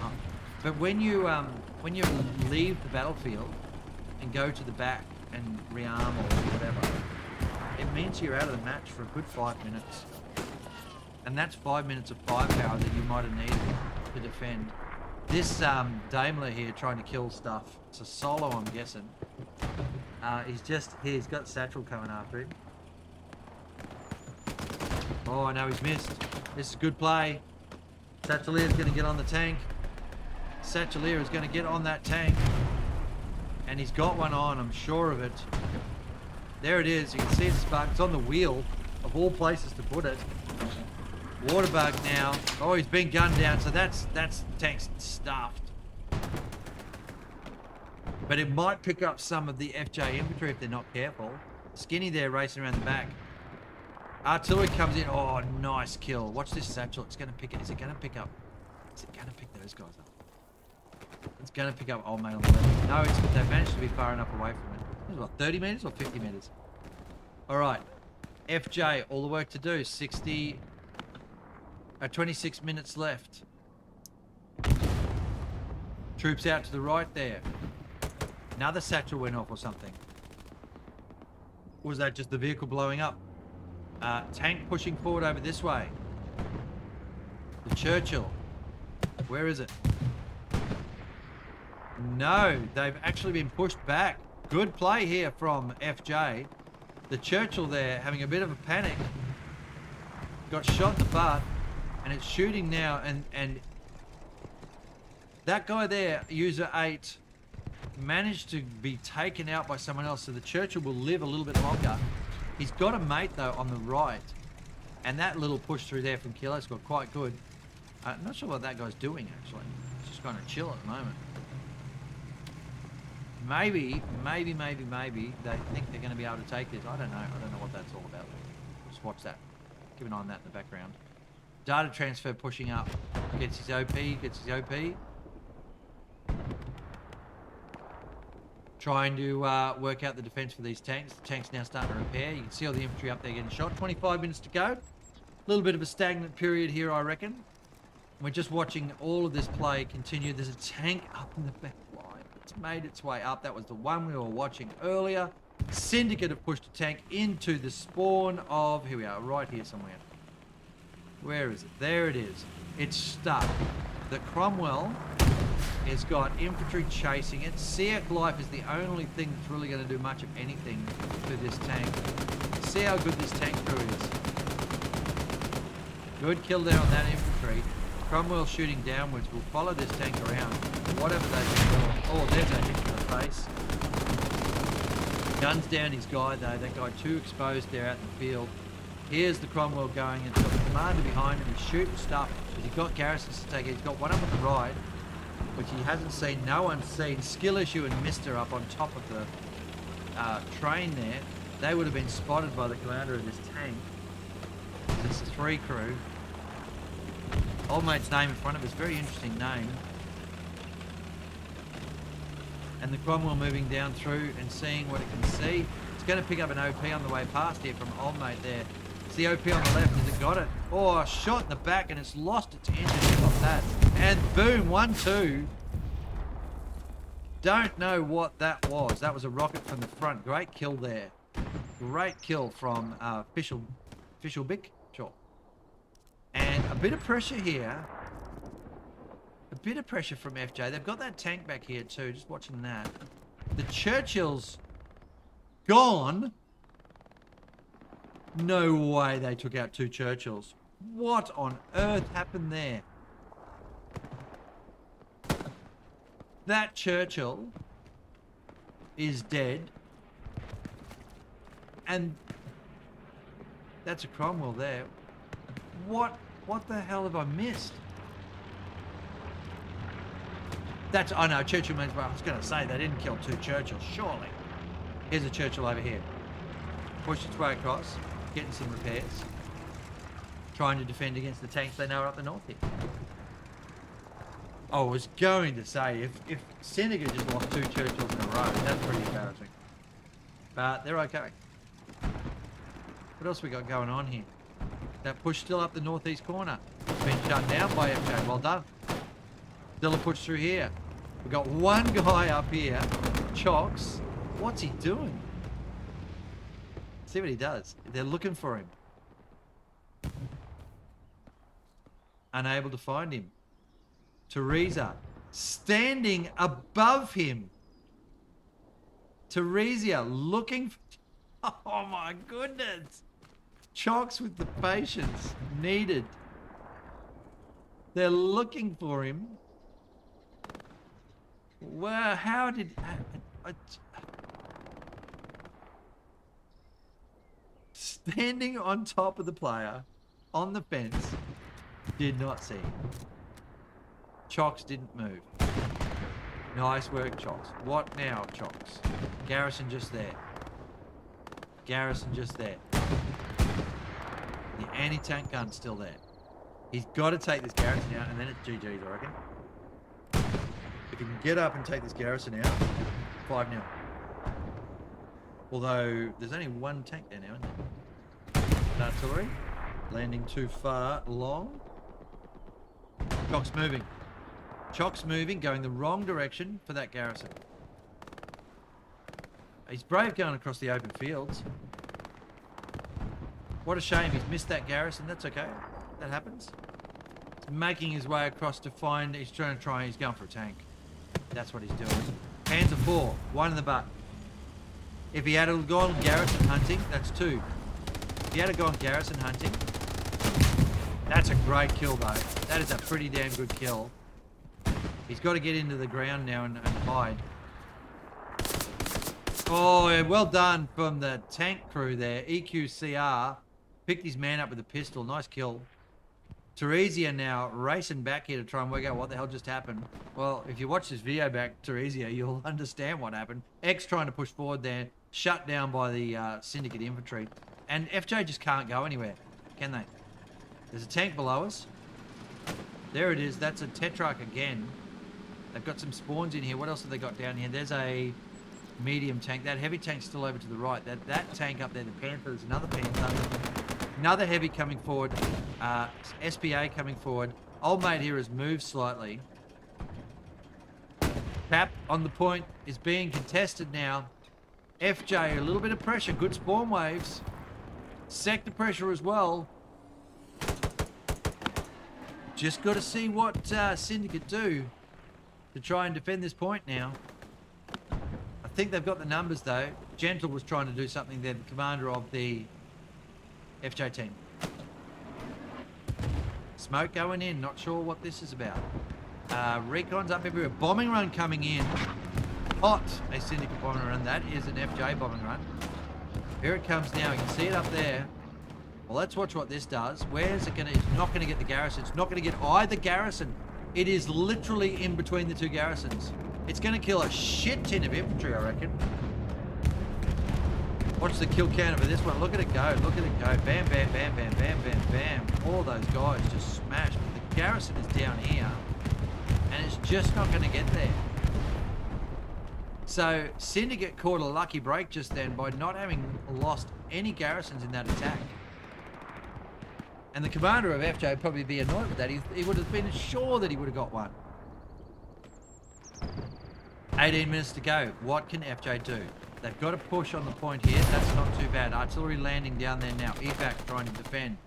Oh. But when you leave the battlefield and go to the back and rearm or whatever, it means you're out of the match for a good 5 minutes. And that's 5 minutes of firepower that you might have needed to defend. This Daimler here trying to kill stuff. It's a solo, I'm guessing. He's got Satchel coming after him. Oh, no, he's missed. This is good play. Satchelier is going to get on the tank. Satchelier is going to get on that tank. And he's got one on, I'm sure of it. There it is. You can see it spark. It's on the wheel of all places to put it. Waterbug now. Oh, he's been gunned down, so that's tank's stuffed. But it might pick up some of the FJ infantry if they're not careful. Skinny there racing around the back. Artillery comes in. Oh, nice kill. Watch this satchel. It's going to pick it. Is it going to pick up? Is it going to pick those guys up? It's going to pick up old mate on the left. No, they've managed to be far enough away from it. This is what, 30 meters or 50 meters? All right. FJ, all the work to do. 26 minutes left. Troops out to the right there. Another satchel went off or something. Or was that just the vehicle blowing up? Tank pushing forward over this way. The Churchill. Where is it? No, they've actually been pushed back. Good play here from FJ. The Churchill there having a bit of a panic. Got shot in the butt. And it's shooting now, and that guy there, user 8, managed to be taken out by someone else, so the Churchill will live a little bit longer. He's got a mate, though, on the right, and that little push through there from Kilo scored quite good. I'm not sure what that guy's doing, actually. He's just kind of chill at the moment. Maybe they think they're going to be able to take this. I don't know. I don't know what that's all about. Just watch that. Keep an eye on that in the background. Data transfer pushing up. Gets his OP. Trying to work out the defense for these tanks. The tank's now starting to repair. You can see all the infantry up there getting shot. 25 minutes to go. A little bit of a stagnant period here, I reckon. We're just watching all of this play continue. There's a tank up in the back line. It's made its way up. That was the one we were watching earlier. Syndicate have pushed a tank into the spawn of... Here we are, right here somewhere. Where is it? There it is. It's stuck. The Cromwell has got infantry chasing it. Seac Life is the only thing that's really going to do much of anything to this tank. See how good this tank crew is. Good kill there on that infantry. Cromwell shooting downwards. We'll follow this tank around. Whatever they do. Oh, there's a hit to the face. Guns down his guy though. That guy too exposed there out in the field. Here's the Cromwell going, and he's got the commander behind him. He's shooting stuff, but he's got garrisons to take. He's got one up on the right, which he hasn't seen. No one's seen. Skill issue and Mister up on top of the train there. They would have been spotted by the commander of this tank. It's a 3 crew. Old mate's name in front of us, very interesting name. And the Cromwell moving down through and seeing what it can see. It's going to pick up an OP on the way past here from old mate there. It's the OP on the left. Has it got it? Oh, a shot in the back, and it's lost its engine off that. And boom, 1-2. Don't know what that was. That was a rocket from the front. Great kill there. Great kill from Fishelbick. Sure. And a bit of pressure here. A bit of pressure from FJ. They've got that tank back here too. Just watching that. The Churchill's gone. No way they took out 2 Churchills. What on earth happened there? That Churchill is dead. And that's a Cromwell there. What the hell have I missed? That's, oh no, Churchill means, well, I was going to say they didn't kill 2 Churchills, surely. Here's a Churchill over here. Pushed its way across, getting some repairs. Trying to defend against the tanks they know are up the north here. I was going to say, if Syndicate just lost 2 Churchills in a row, that's pretty embarrassing. But they're okay. What else we got going on here? That push still up the northeast corner. It's been shut down by FJ. Well done. Still a push through here. We've got one guy up here. Chocks. What's he doing? See what he does. They're looking for him. Unable to find him. Teresa standing above him. Teresa looking for... Oh my goodness. Chocks with the patience needed. They're looking for him. Well, how did... Standing on top of the player, on the fence, did not see him. Chocks didn't move. Nice work, Chocks. What now, Chocks? Garrison just there. Garrison just there. The anti-tank gun's still there. He's got to take this Garrison out, and then it's GG's, I reckon. If he can get up and take this Garrison out, 5-0. Although, there's only one tank there now, isn't there? Artillery. Landing too far long. Chocks moving. Chocks moving, going the wrong direction for that Garrison. He's brave going across the open fields. What a shame he's missed that Garrison. That's okay. That happens. He's making his way across to find... He's he's going for a tank. That's what he's doing. Hands are 4. 1 in the butt. If he had gone Garrison hunting, that's 2. If he had gone Garrison hunting, that's a great kill though. That is a pretty damn good kill. He's got to get into the ground now and hide. Oh, yeah, well done from the tank crew there. EQCR picked his man up with a pistol. Nice kill. Teresia now racing back here to try and work out what the hell just happened. Well, if you watch this video back, Teresia, you'll understand what happened. X trying to push forward there, shut down by the Syndicate infantry. And FJ just can't go anywhere, can they? There's a tank below us. There it is. That's a Tetrarch again. They've got some spawns in here. What else have they got down here? There's a medium tank. That heavy tank's still over to the right. That tank up there, the Panther, there's another Panther. Another heavy coming forward. SPA coming forward. Old mate here has moved slightly. Tap on the point is being contested now. FJ, a little bit of pressure. Good spawn waves. Sector pressure as well. Just got to see what Syndicate do to try and defend this point now. I think they've got the numbers though. Gentle was trying to do something there, the commander of the FJ team. Smoke going in, not sure what this is about. Recon's up everywhere. Bombing run coming in. Hot, a Syndicate bombing run. That is an FJ bombing run. Here it comes now. You can see it up there. Well, let's watch what this does. Where's it going to... It's not going to get the Garrison. It's not going to get either Garrison. It is literally in between the 2 Garrisons. It's going to kill a shit ton of infantry, I reckon. Watch the kill counter for this one. Look at it go. Look at it go. Bam, bam, bam, bam, bam, bam, bam. All those guys just smashed. But the Garrison is down here. And it's just not going to get there. So, Syndicate caught a lucky break just then by not having lost any Garrisons in that attack. And the commander of FJ would probably be annoyed with that. He would have been sure that he would have got one. 18 minutes to go. What can FJ do? They've got to push on the point here. That's not too bad. Artillery landing down there now. Evac trying to defend.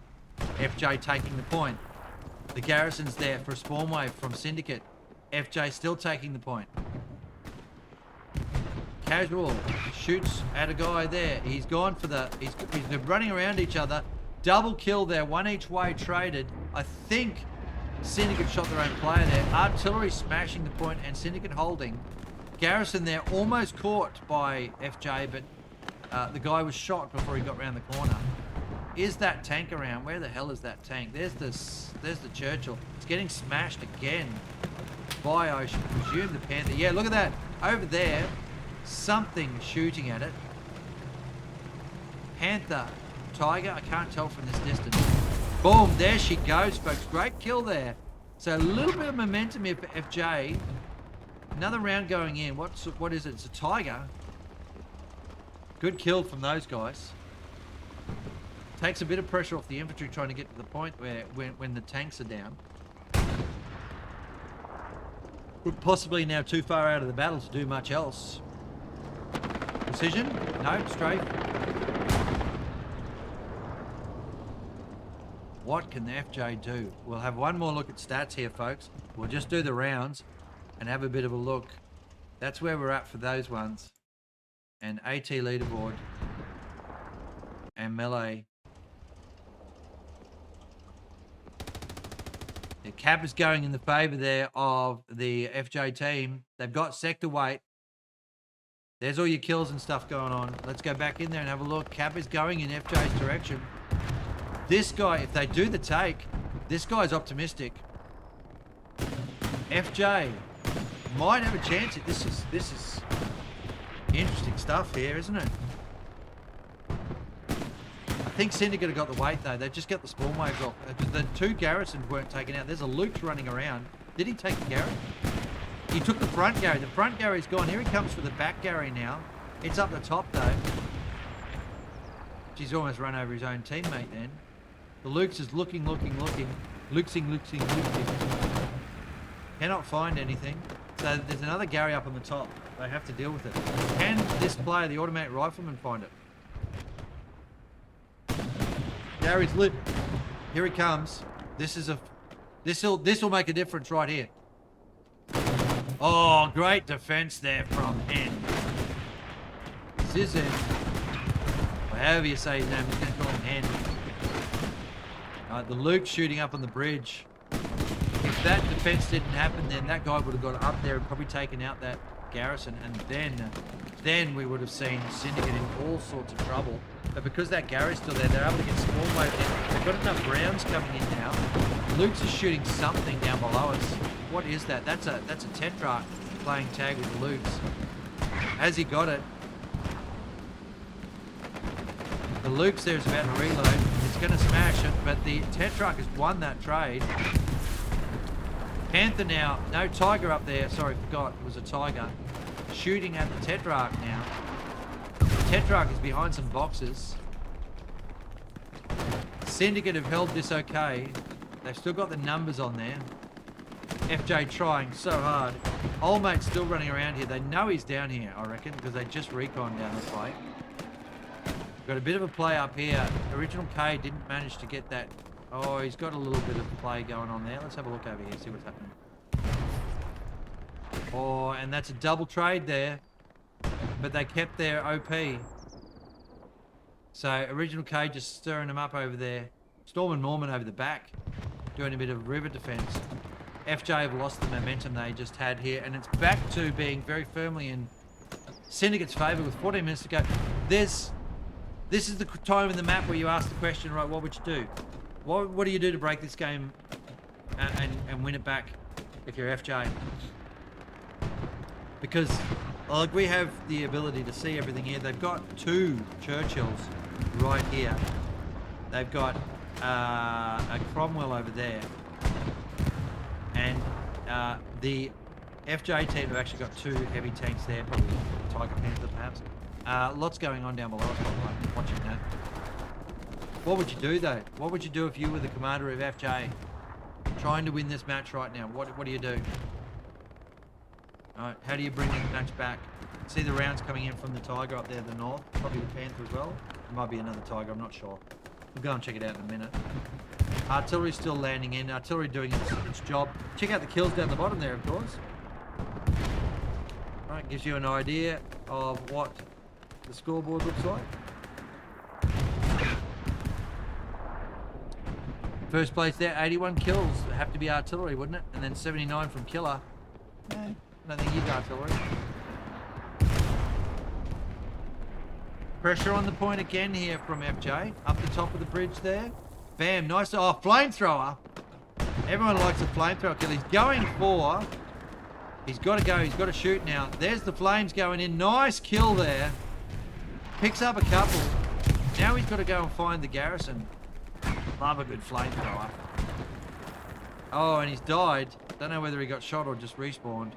FJ taking the point. The garrison's there for a spawn wave from Syndicate. FJ still taking the point. Casual shoots at a guy there. He's gone for the... They're running around each other. Double kill there. One each way traded. I think Syndicate shot their own player there. Artillery smashing the point and Syndicate holding. Garrison there almost caught by FJ, but the guy was shot before he got around the corner. Is that tank around? Where the hell is that tank? There's the Churchill. It's getting smashed again by, I should presume, the Panther. Yeah, look at that. Over there, something shooting at it. Panther, Tiger, I can't tell from this distance. Boom, there she goes, folks. Great kill there. So a little bit of momentum here for FJ. Another round going in. What is it? It's a Tiger. Good kill from those guys. Takes a bit of pressure off the infantry trying to get to the point where when the tanks are down. We're possibly now too far out of the battle to do much else. Precision? No, strafe. What can the FJ do? We'll have one more look at stats here, folks. We'll just do the rounds and have a bit of a look. That's where we're at for those ones. And AT leaderboard and melee. The cap is going in the favour there of the FJ team. They've got sector weight. There's all your kills and stuff going on. Let's go back in there and have a look. Cap is going in FJ's direction. This guy, if they do the take, this guy's optimistic. FJ might have a chance. This is interesting stuff here, isn't it? I think Syndicate have got the weight though. They've just got the spawn waves off. The two garrisons weren't taken out. There's a Luke's running around. Did he take the Gary? He took the front Gary. The front Gary's gone. Here he comes for the back Gary now. It's up the top though. He's almost run over his own teammate then. The Luke's is looking. Looksing. Cannot find anything. So there's another Gary up on the top. They have to deal with it. Can this player, the automatic rifleman, find it? Gary's lit. Here he comes. This'll make a difference right here. Oh, great defense there from Hen. Sizin. Or however you say his name, he's going to call him Hen. The Luke shooting up on the bridge. If that defense didn't happen, then that guy would have got up there and probably taken out that garrison, and then we would have seen Syndicate in all sorts of trouble. But because that Gary's still there, they're able to get spawn wave in. They've got enough rounds coming in now. Luke's is shooting something down below us. What is that? That's a Tetrarch playing tag with the Lukes. Has he got it? The Luke's there is about to reload. It's going to smash it, but the Tetrarch has won that trade. Panther now. No Tiger up there. Sorry, forgot. It was a Tiger. Shooting at the Tetrarch now. The Tetrarch is behind some boxes. Syndicate have held this okay. They've still got the numbers on there. FJ trying so hard. Old mate's still running around here. They know he's down here, I reckon, because they just recon down this way. Got a bit of a play up here. Original K didn't manage to get that. Oh, he's got a little bit of play going on there. Let's have a look over here, see what's happening. Oh, and that's a double trade there. But they kept their OP. So, Original K just stirring them up over there. Storm and Norman over the back. Doing a bit of river defense. FJ have lost the momentum they just had here. And it's back to being very firmly in Syndicate's favour with 14 minutes to go. This is the time in the map where you ask the question, right, what would you do? What do you do to break this game and win it back if you're FJ? Because like we have the ability to see everything here. They've got two Churchills right here. They've got a Cromwell over there. And the FJ team have actually got two heavy tanks there, probably Tiger Panther perhaps. Lots going on down below us, by the way, watching that. What would you do though? What would you do if you were the commander of FJ? Trying to win this match right now. What do you do? All right, how do you bring the match back? See the rounds coming in from the Tiger up there, the north. Probably the Panther as well. It might be another Tiger, I'm not sure. We'll go and check it out in a minute. Artillery's still landing in. Artillery doing its job. Check out the kills down the bottom there, of course. All right, gives you an idea of what the scoreboard looks like. First place there, 81 kills. Have to be artillery, wouldn't it? And then 79 from Killer. I don't think he's artillery. Pressure on the point again here from FJ. Up the top of the bridge there. Bam, nice. Oh, flamethrower. Everyone likes a flamethrower kill. He's going for... He's got to go. He's got to shoot now. There's the flames going in. Nice kill there. Picks up a couple. Now he's got to go and find the garrison. Love a good flamethrower. Oh, and he's died. Don't know whether he got shot or just respawned.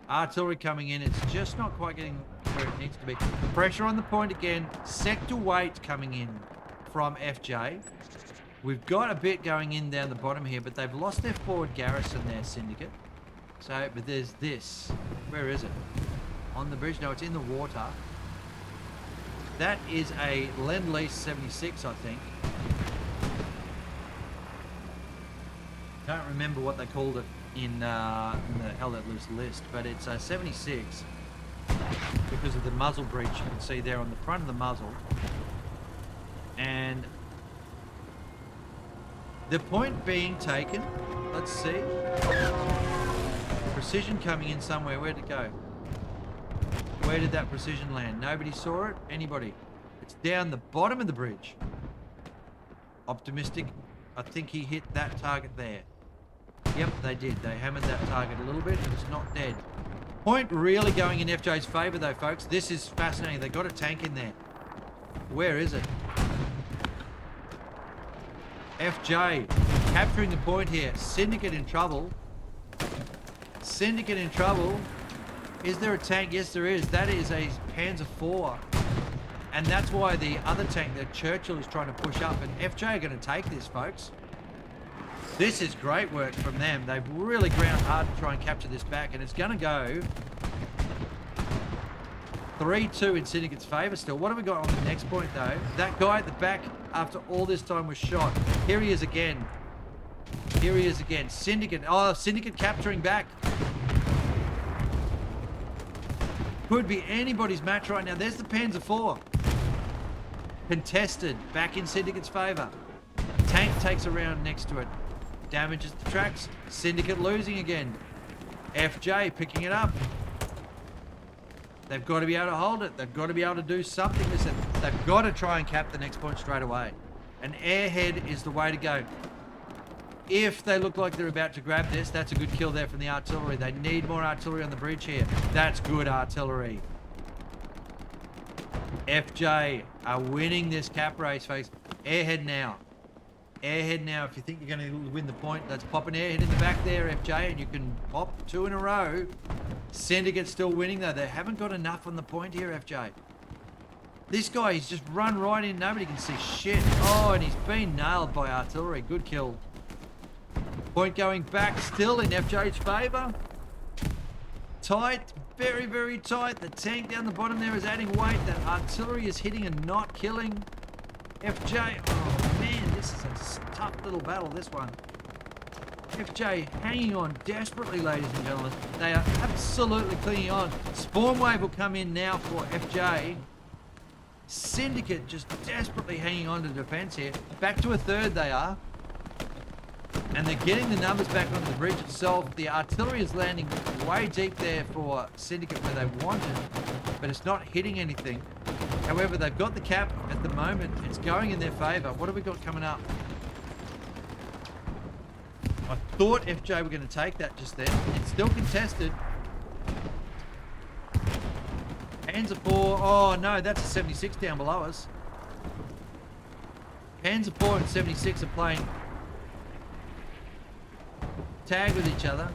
Artillery coming in. It's just not quite getting where it needs to be. Pressure on the point again. Sector weight coming in from FJ. We've got a bit going in down the bottom here, but they've lost their forward garrison there, Syndicate. So, but there's this. Where is it? On the bridge? No, it's in the water. That is a Lend-Lease 76, I think. Can't remember what they called it in the Hell Let Loose list, but it's a 76 because of the muzzle breach you can see there on the front of the muzzle. And the point being taken, let's see. Precision coming in somewhere. Where'd it go? Where did that precision land? Nobody saw it? Anybody? It's down the bottom of the bridge. Optimistic. I think he hit that target there. Yep, they did. They hammered that target a little bit, but it's not dead. Point really going in FJ's favour though, folks. This is fascinating. They got a tank in there. Where is it? FJ capturing the point here. Syndicate in trouble. Syndicate in trouble. Is there a tank? Yes, there is. That is a Panzer IV. And that's why the other tank, the Churchill, is trying to push up. And FJ are going to take this, folks. This is great work from them. They've really ground hard to try and capture this back. And it's going to go 3-2 in Syndicate's favour still. What have we got on the next point, though? That guy at the back, after all this time, was shot. Here he is again. Here he is again. Syndicate. Oh, Syndicate capturing back. Could be anybody's match right now. There's the Panzer IV. Contested. Back in Syndicate's favour. Tank takes a round next to it. Damages the tracks. Syndicate losing again. FJ picking it up. They've got to be able to hold it. They've got to be able to do something. Listen, they've got to try and cap the next point straight away. An airhead is the way to go. If they look like they're about to grab this, that's a good kill there from the artillery. They need more artillery on the bridge here. That's good artillery. FJ are winning this cap race, folks. Airhead now. Airhead now. If you think you're going to win the point, let's pop an airhead in the back there, FJ, and you can pop 2 in a row. Syndicate still winning, though. They haven't got enough on the point here, FJ. This guy, he's just run right in. Nobody can see shit. Oh, and he's been nailed by artillery. Good kill. Point going back still in FJ's favour. Tight, very, very tight. The tank down the bottom there is adding weight. That artillery is hitting and not killing. FJ, oh man, this is a tough little battle, this one. FJ hanging on desperately, ladies and gentlemen. They are absolutely clinging on. Spawn wave will come in now for FJ. Syndicate just desperately hanging on to defence here. Back to a third they are. And they're getting the numbers back onto the bridge itself. The artillery is landing way deep there for Syndicate where they want it, but it's not hitting anything. However, they've got the cap at the moment. It's going in their favour. What have we got coming up? I thought FJ were going to take that just then. It's still contested. Panzer IV. Oh no, that's a 76 down below us. Panzer IV and 76 are playing tag with each other.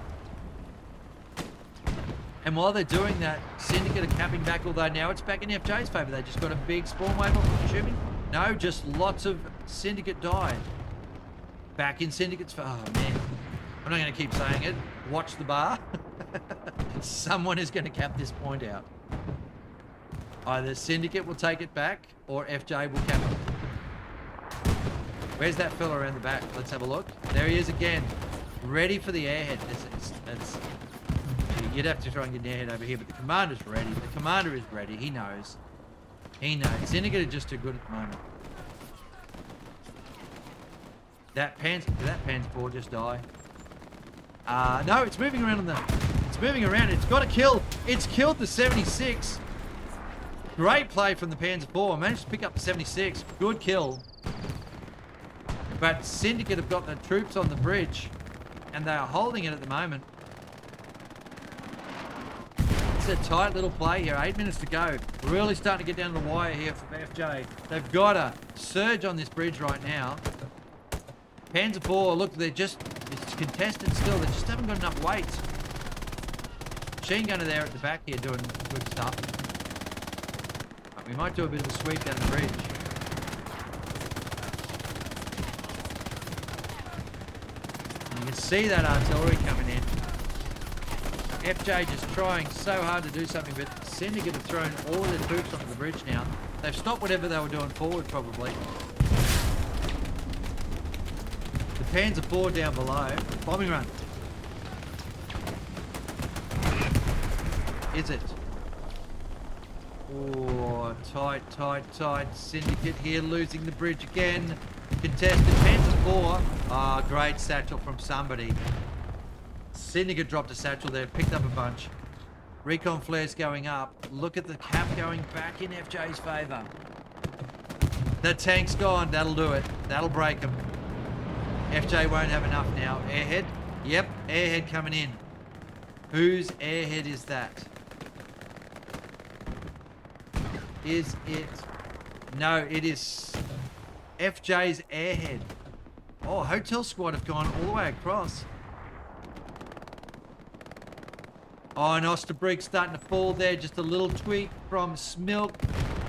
And while they're doing that, Syndicate are capping back, although now it's back in FJ's favour. They just got a big spawn wave off, I'm assuming. No, just lots of Syndicate died. Back in Syndicate's favour. Oh man, I'm not going to keep saying it. Watch the bar. Someone is going to cap this point out. Either Syndicate will take it back or FJ will cap it. Where's that fella around the back? Let's have a look. There he is again. Ready for the airhead. You'd have to try and get an airhead over here, but the commander's ready. The commander is ready. He knows. He knows. Syndicate are just too good at the moment. Did that Pan's 4 just die? No, it's moving around it's moving around. It's got a kill. It's killed the 76. Great play from the Panzer 4. Managed to pick up the 76. Good kill. But Syndicate have got the troops on the bridge, and they are holding it at the moment. It's a tight little play here. 8 minutes to go. Really starting to get down to the wire here for FJ. They've got a surge on this bridge right now. Panzer 4, look, it's contested still. They just haven't got enough weight. Machine gunner there at the back here doing good stuff. But we might do a bit of a sweep down the bridge. You can see that artillery coming in. FJ just trying so hard to do something, but Syndicate have thrown all their troops onto the bridge now. They've stopped whatever they were doing forward, probably. The Panzer 4 down below. Bombing run. Is it? Oh, tight. Syndicate here losing the bridge again. Contested. Panzer 4. Ah, great satchel from somebody. Syndicate dropped a satchel there, picked up a bunch. Recon flares going up. Look at the cap going back in FJ's favour. That tank's gone. That'll do it. That'll break them. FJ won't have enough now. Airhead? Yep, airhead coming in. Whose airhead is that? Is it? No, it is FJ's airhead. Oh, Hotel Squad have gone all the way across. Oh, and Osterbrig's starting to fall there. Just a little tweak from Smilk,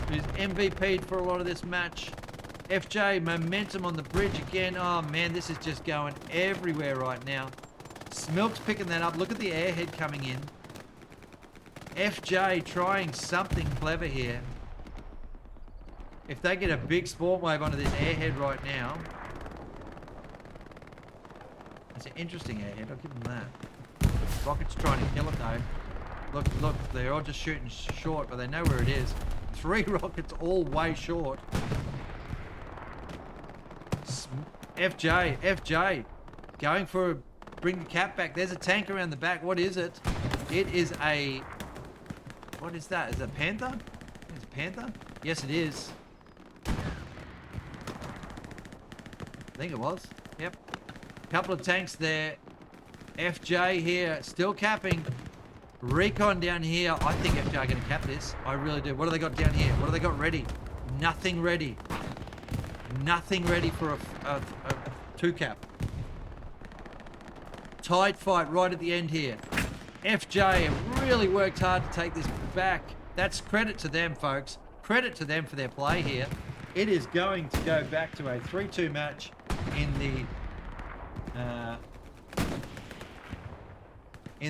who's MVP'd for a lot of this match. FJ, momentum on the bridge again. Oh, man, this is just going everywhere right now. Smilk's picking that up. Look at the airhead coming in. FJ trying something clever here. If they get a big spawn wave onto this airhead right now. It's an interesting airhead. I'll give them that. Rocket's trying to kill it though. Look, they're all just shooting short, but they know where it is. 3 rockets all way short. FJ, going for bring the cap back. There's a tank around the back. What is it? It is a, what is that? Is it a Panther? Is it a Panther? Yes, it is. I think it was. Yep. Couple of tanks there. FJ here, still capping. Recon down here. I think FJ are going to cap this. I really do. What do they got down here? What do they got ready? Nothing ready. Nothing ready for a 2 cap. Tight fight right at the end here. FJ have really worked hard to take this back. That's credit to them, folks. Credit to them for their play here. It is going to go back to a 3-2 match in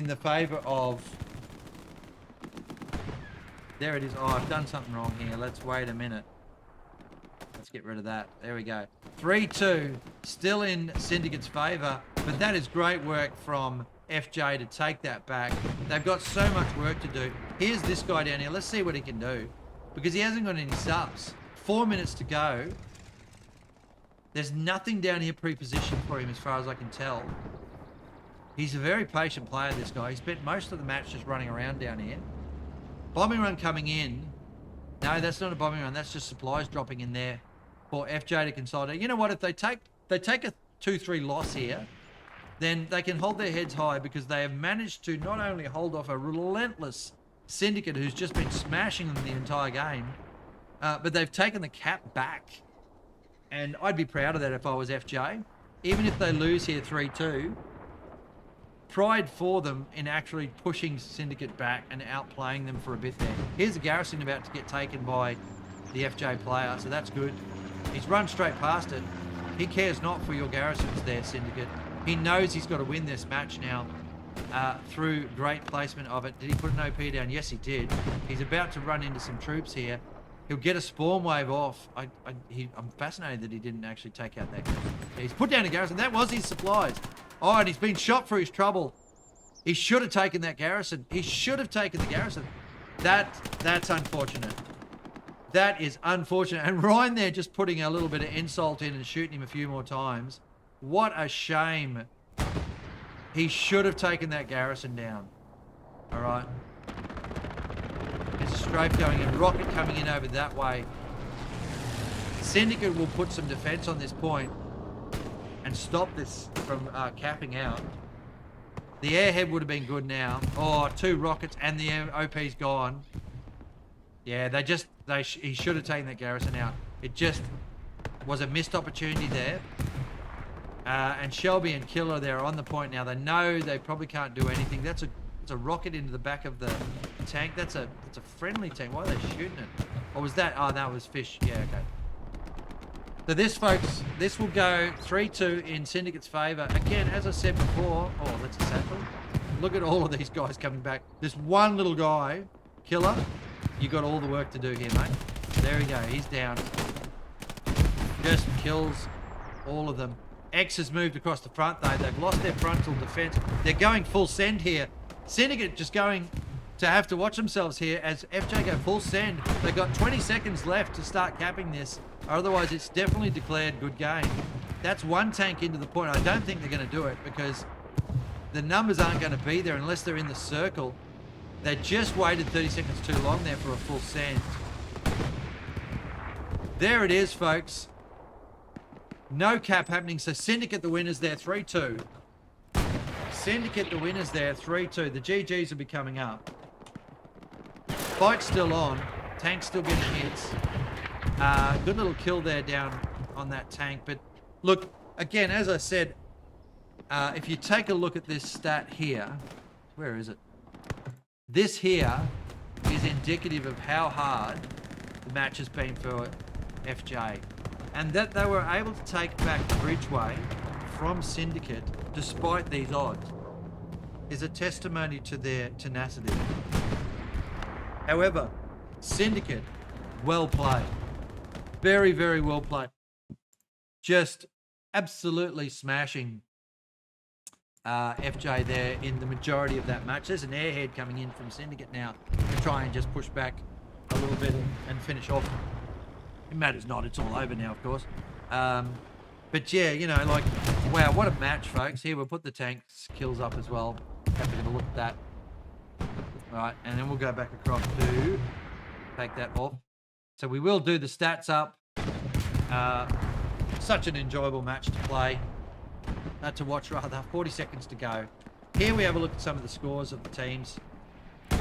the favour of... There it is. Oh, I've done something wrong here. Let's wait a minute. Let's get rid of that. There we go. 3-2. Still in Syndicate's favour. But that is great work from FJ to take that back. They've got so much work to do. Here's this guy down here. Let's see what he can do. Because he hasn't got any subs. 4 minutes to go. There's nothing down here pre-positioned for him as far as I can tell. He's a very patient player, this guy. He spent most of the match just running around down here. Bombing run coming in. No, that's not a bombing run. That's just supplies dropping in there for FJ to consolidate. You know what? If they take a 2-3 loss here, then they can hold their heads high because they have managed to not only hold off a relentless Syndicate who's just been smashing them the entire game, but they've taken the cap back. And I'd be proud of that if I was FJ. Even if they lose here 3-2, pride for them in actually pushing Syndicate back and outplaying them for a bit there. Here's a garrison about to get taken by the FJ player, so that's good. He's run straight past it. He cares not for your garrisons there, Syndicate. He knows he's got to win this match now. through great placement of it. Did he put an OP down? Yes, he did. He's about to run into some troops here. He'll get a spawn wave off. I'm fascinated that he didn't actually take out that garrison. He's put down a garrison. That was his supplies. Oh, and he's been shot for his trouble. He should have taken that garrison. He should have taken the garrison. That's unfortunate. That is unfortunate. And Ryan there just putting a little bit of insult in and shooting him a few more times. What a shame. He should have taken that garrison down. All right. There's a strafe going in. Rocket coming in over that way. Syndicate will put some defense on this point and stop this from capping out. The airhead would have been good now. Oh, 2 rockets and the OP's gone. Yeah, he should have taken that garrison out. It just was a missed opportunity there. And Shelby and Killer there are on the point now. They know they probably can't do anything. It's a rocket into the back of the tank. That's a friendly tank. Why are they shooting it? Or was that? Oh, that was fish. Yeah, okay. So this, folks, this will go 3-2 in Syndicate's favour. Again, as I said before, oh, that's a satchel. Look at all of these guys coming back. This one little guy, Killer, you got all the work to do here, mate. There we go. He's down. Just kills all of them. X has moved across the front, though. They've lost their frontal defense. They're going full send here. Syndicate just going to have to watch themselves here as FJ go full send. They've got 20 seconds left to start capping this. Otherwise, it's definitely declared good game. That's one tank into the point. I don't think they're going to do it because the numbers aren't going to be there unless they're in the circle. They just waited 30 seconds too long there for a full send. There it is, folks. No cap happening. So Syndicate the winners there, 3-2. Syndicate the winners there, 3-2. The GGs will be coming up. Fight's still on. Tank's still getting hits. Good little kill there down on that tank. But look, again, as I said, if you take a look at this stat here, where is it? This here is indicative of how hard the match has been for FJ. And that they were able to take back Bridgeway from Syndicate despite these odds is a testimony to their tenacity. However, Syndicate, well played. Very, very well played. Just absolutely smashing FJ there in the majority of that match. There's an airhead coming in from Syndicate now to try and just push back a little bit and finish off. It matters not. It's all over now, of course. But yeah, you know, like, wow, what a match, folks. Here, we'll put the tanks kills up as well. Have to get a look at that. All right, and then we'll go back across to take that off. So we will do the stats up. Such an enjoyable match to play. To watch, rather. 40 seconds to go. Here we have a look at some of the scores of the teams.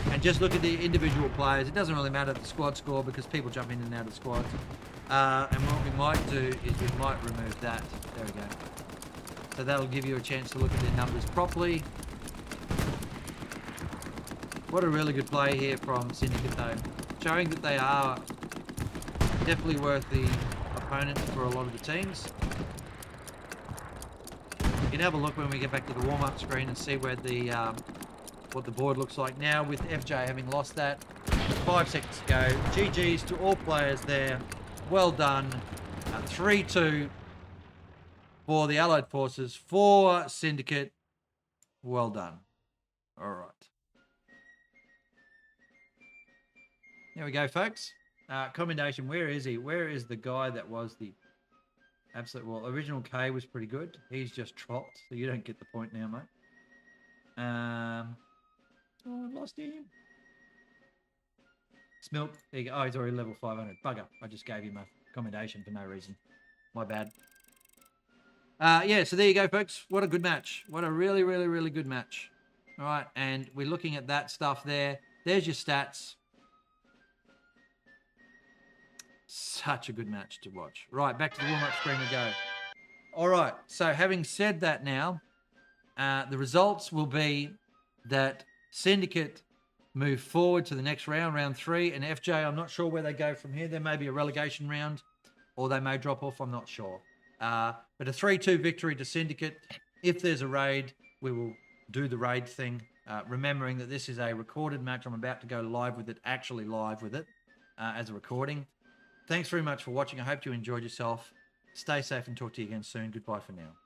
And just look at the individual players. It doesn't really matter the squad score because people jump in and out of squads. And what we might do is we might remove that. There we go. So that'll give you a chance to look at their numbers properly. What a really good play here from Syndicate though. Showing that they are definitely worth the opponent for a lot of the teams. You can have a look when we get back to the warm-up screen and see where the what the board looks like now with FJ having lost that. 5 seconds to go. GG's to all players there. Well done. 3-2 for the Allied Forces. For Syndicate. Well done. All right. There we go, folks. Commendation. Where is he? Where is the guy that was the absolute... Well, Original K was pretty good. He's just tropped, so you don't get the point now, mate. Oh, I lost him. Smilk. There you go. Oh, he's already level 500. Bugger. I just gave him a commendation for no reason. My bad. Yeah, so there you go, folks. What a good match. What a really, really, really good match. All right, and we're looking at that stuff there. There's your stats. Such a good match to watch. Right, back to the warm-up screen we go. All right, so having said that now, the results will be that Syndicate move forward to the next round, round 3, and FJ, I'm not sure where they go from here. There may be a relegation round, or they may drop off, I'm not sure. But a 3-2 victory to Syndicate. If there's a raid, we will do the raid thing. Remembering that this is a recorded match. I'm about to go live with it, actually live with it as a recording. Thanks very much for watching. I hope you enjoyed yourself. Stay safe and talk to you again soon. Goodbye for now.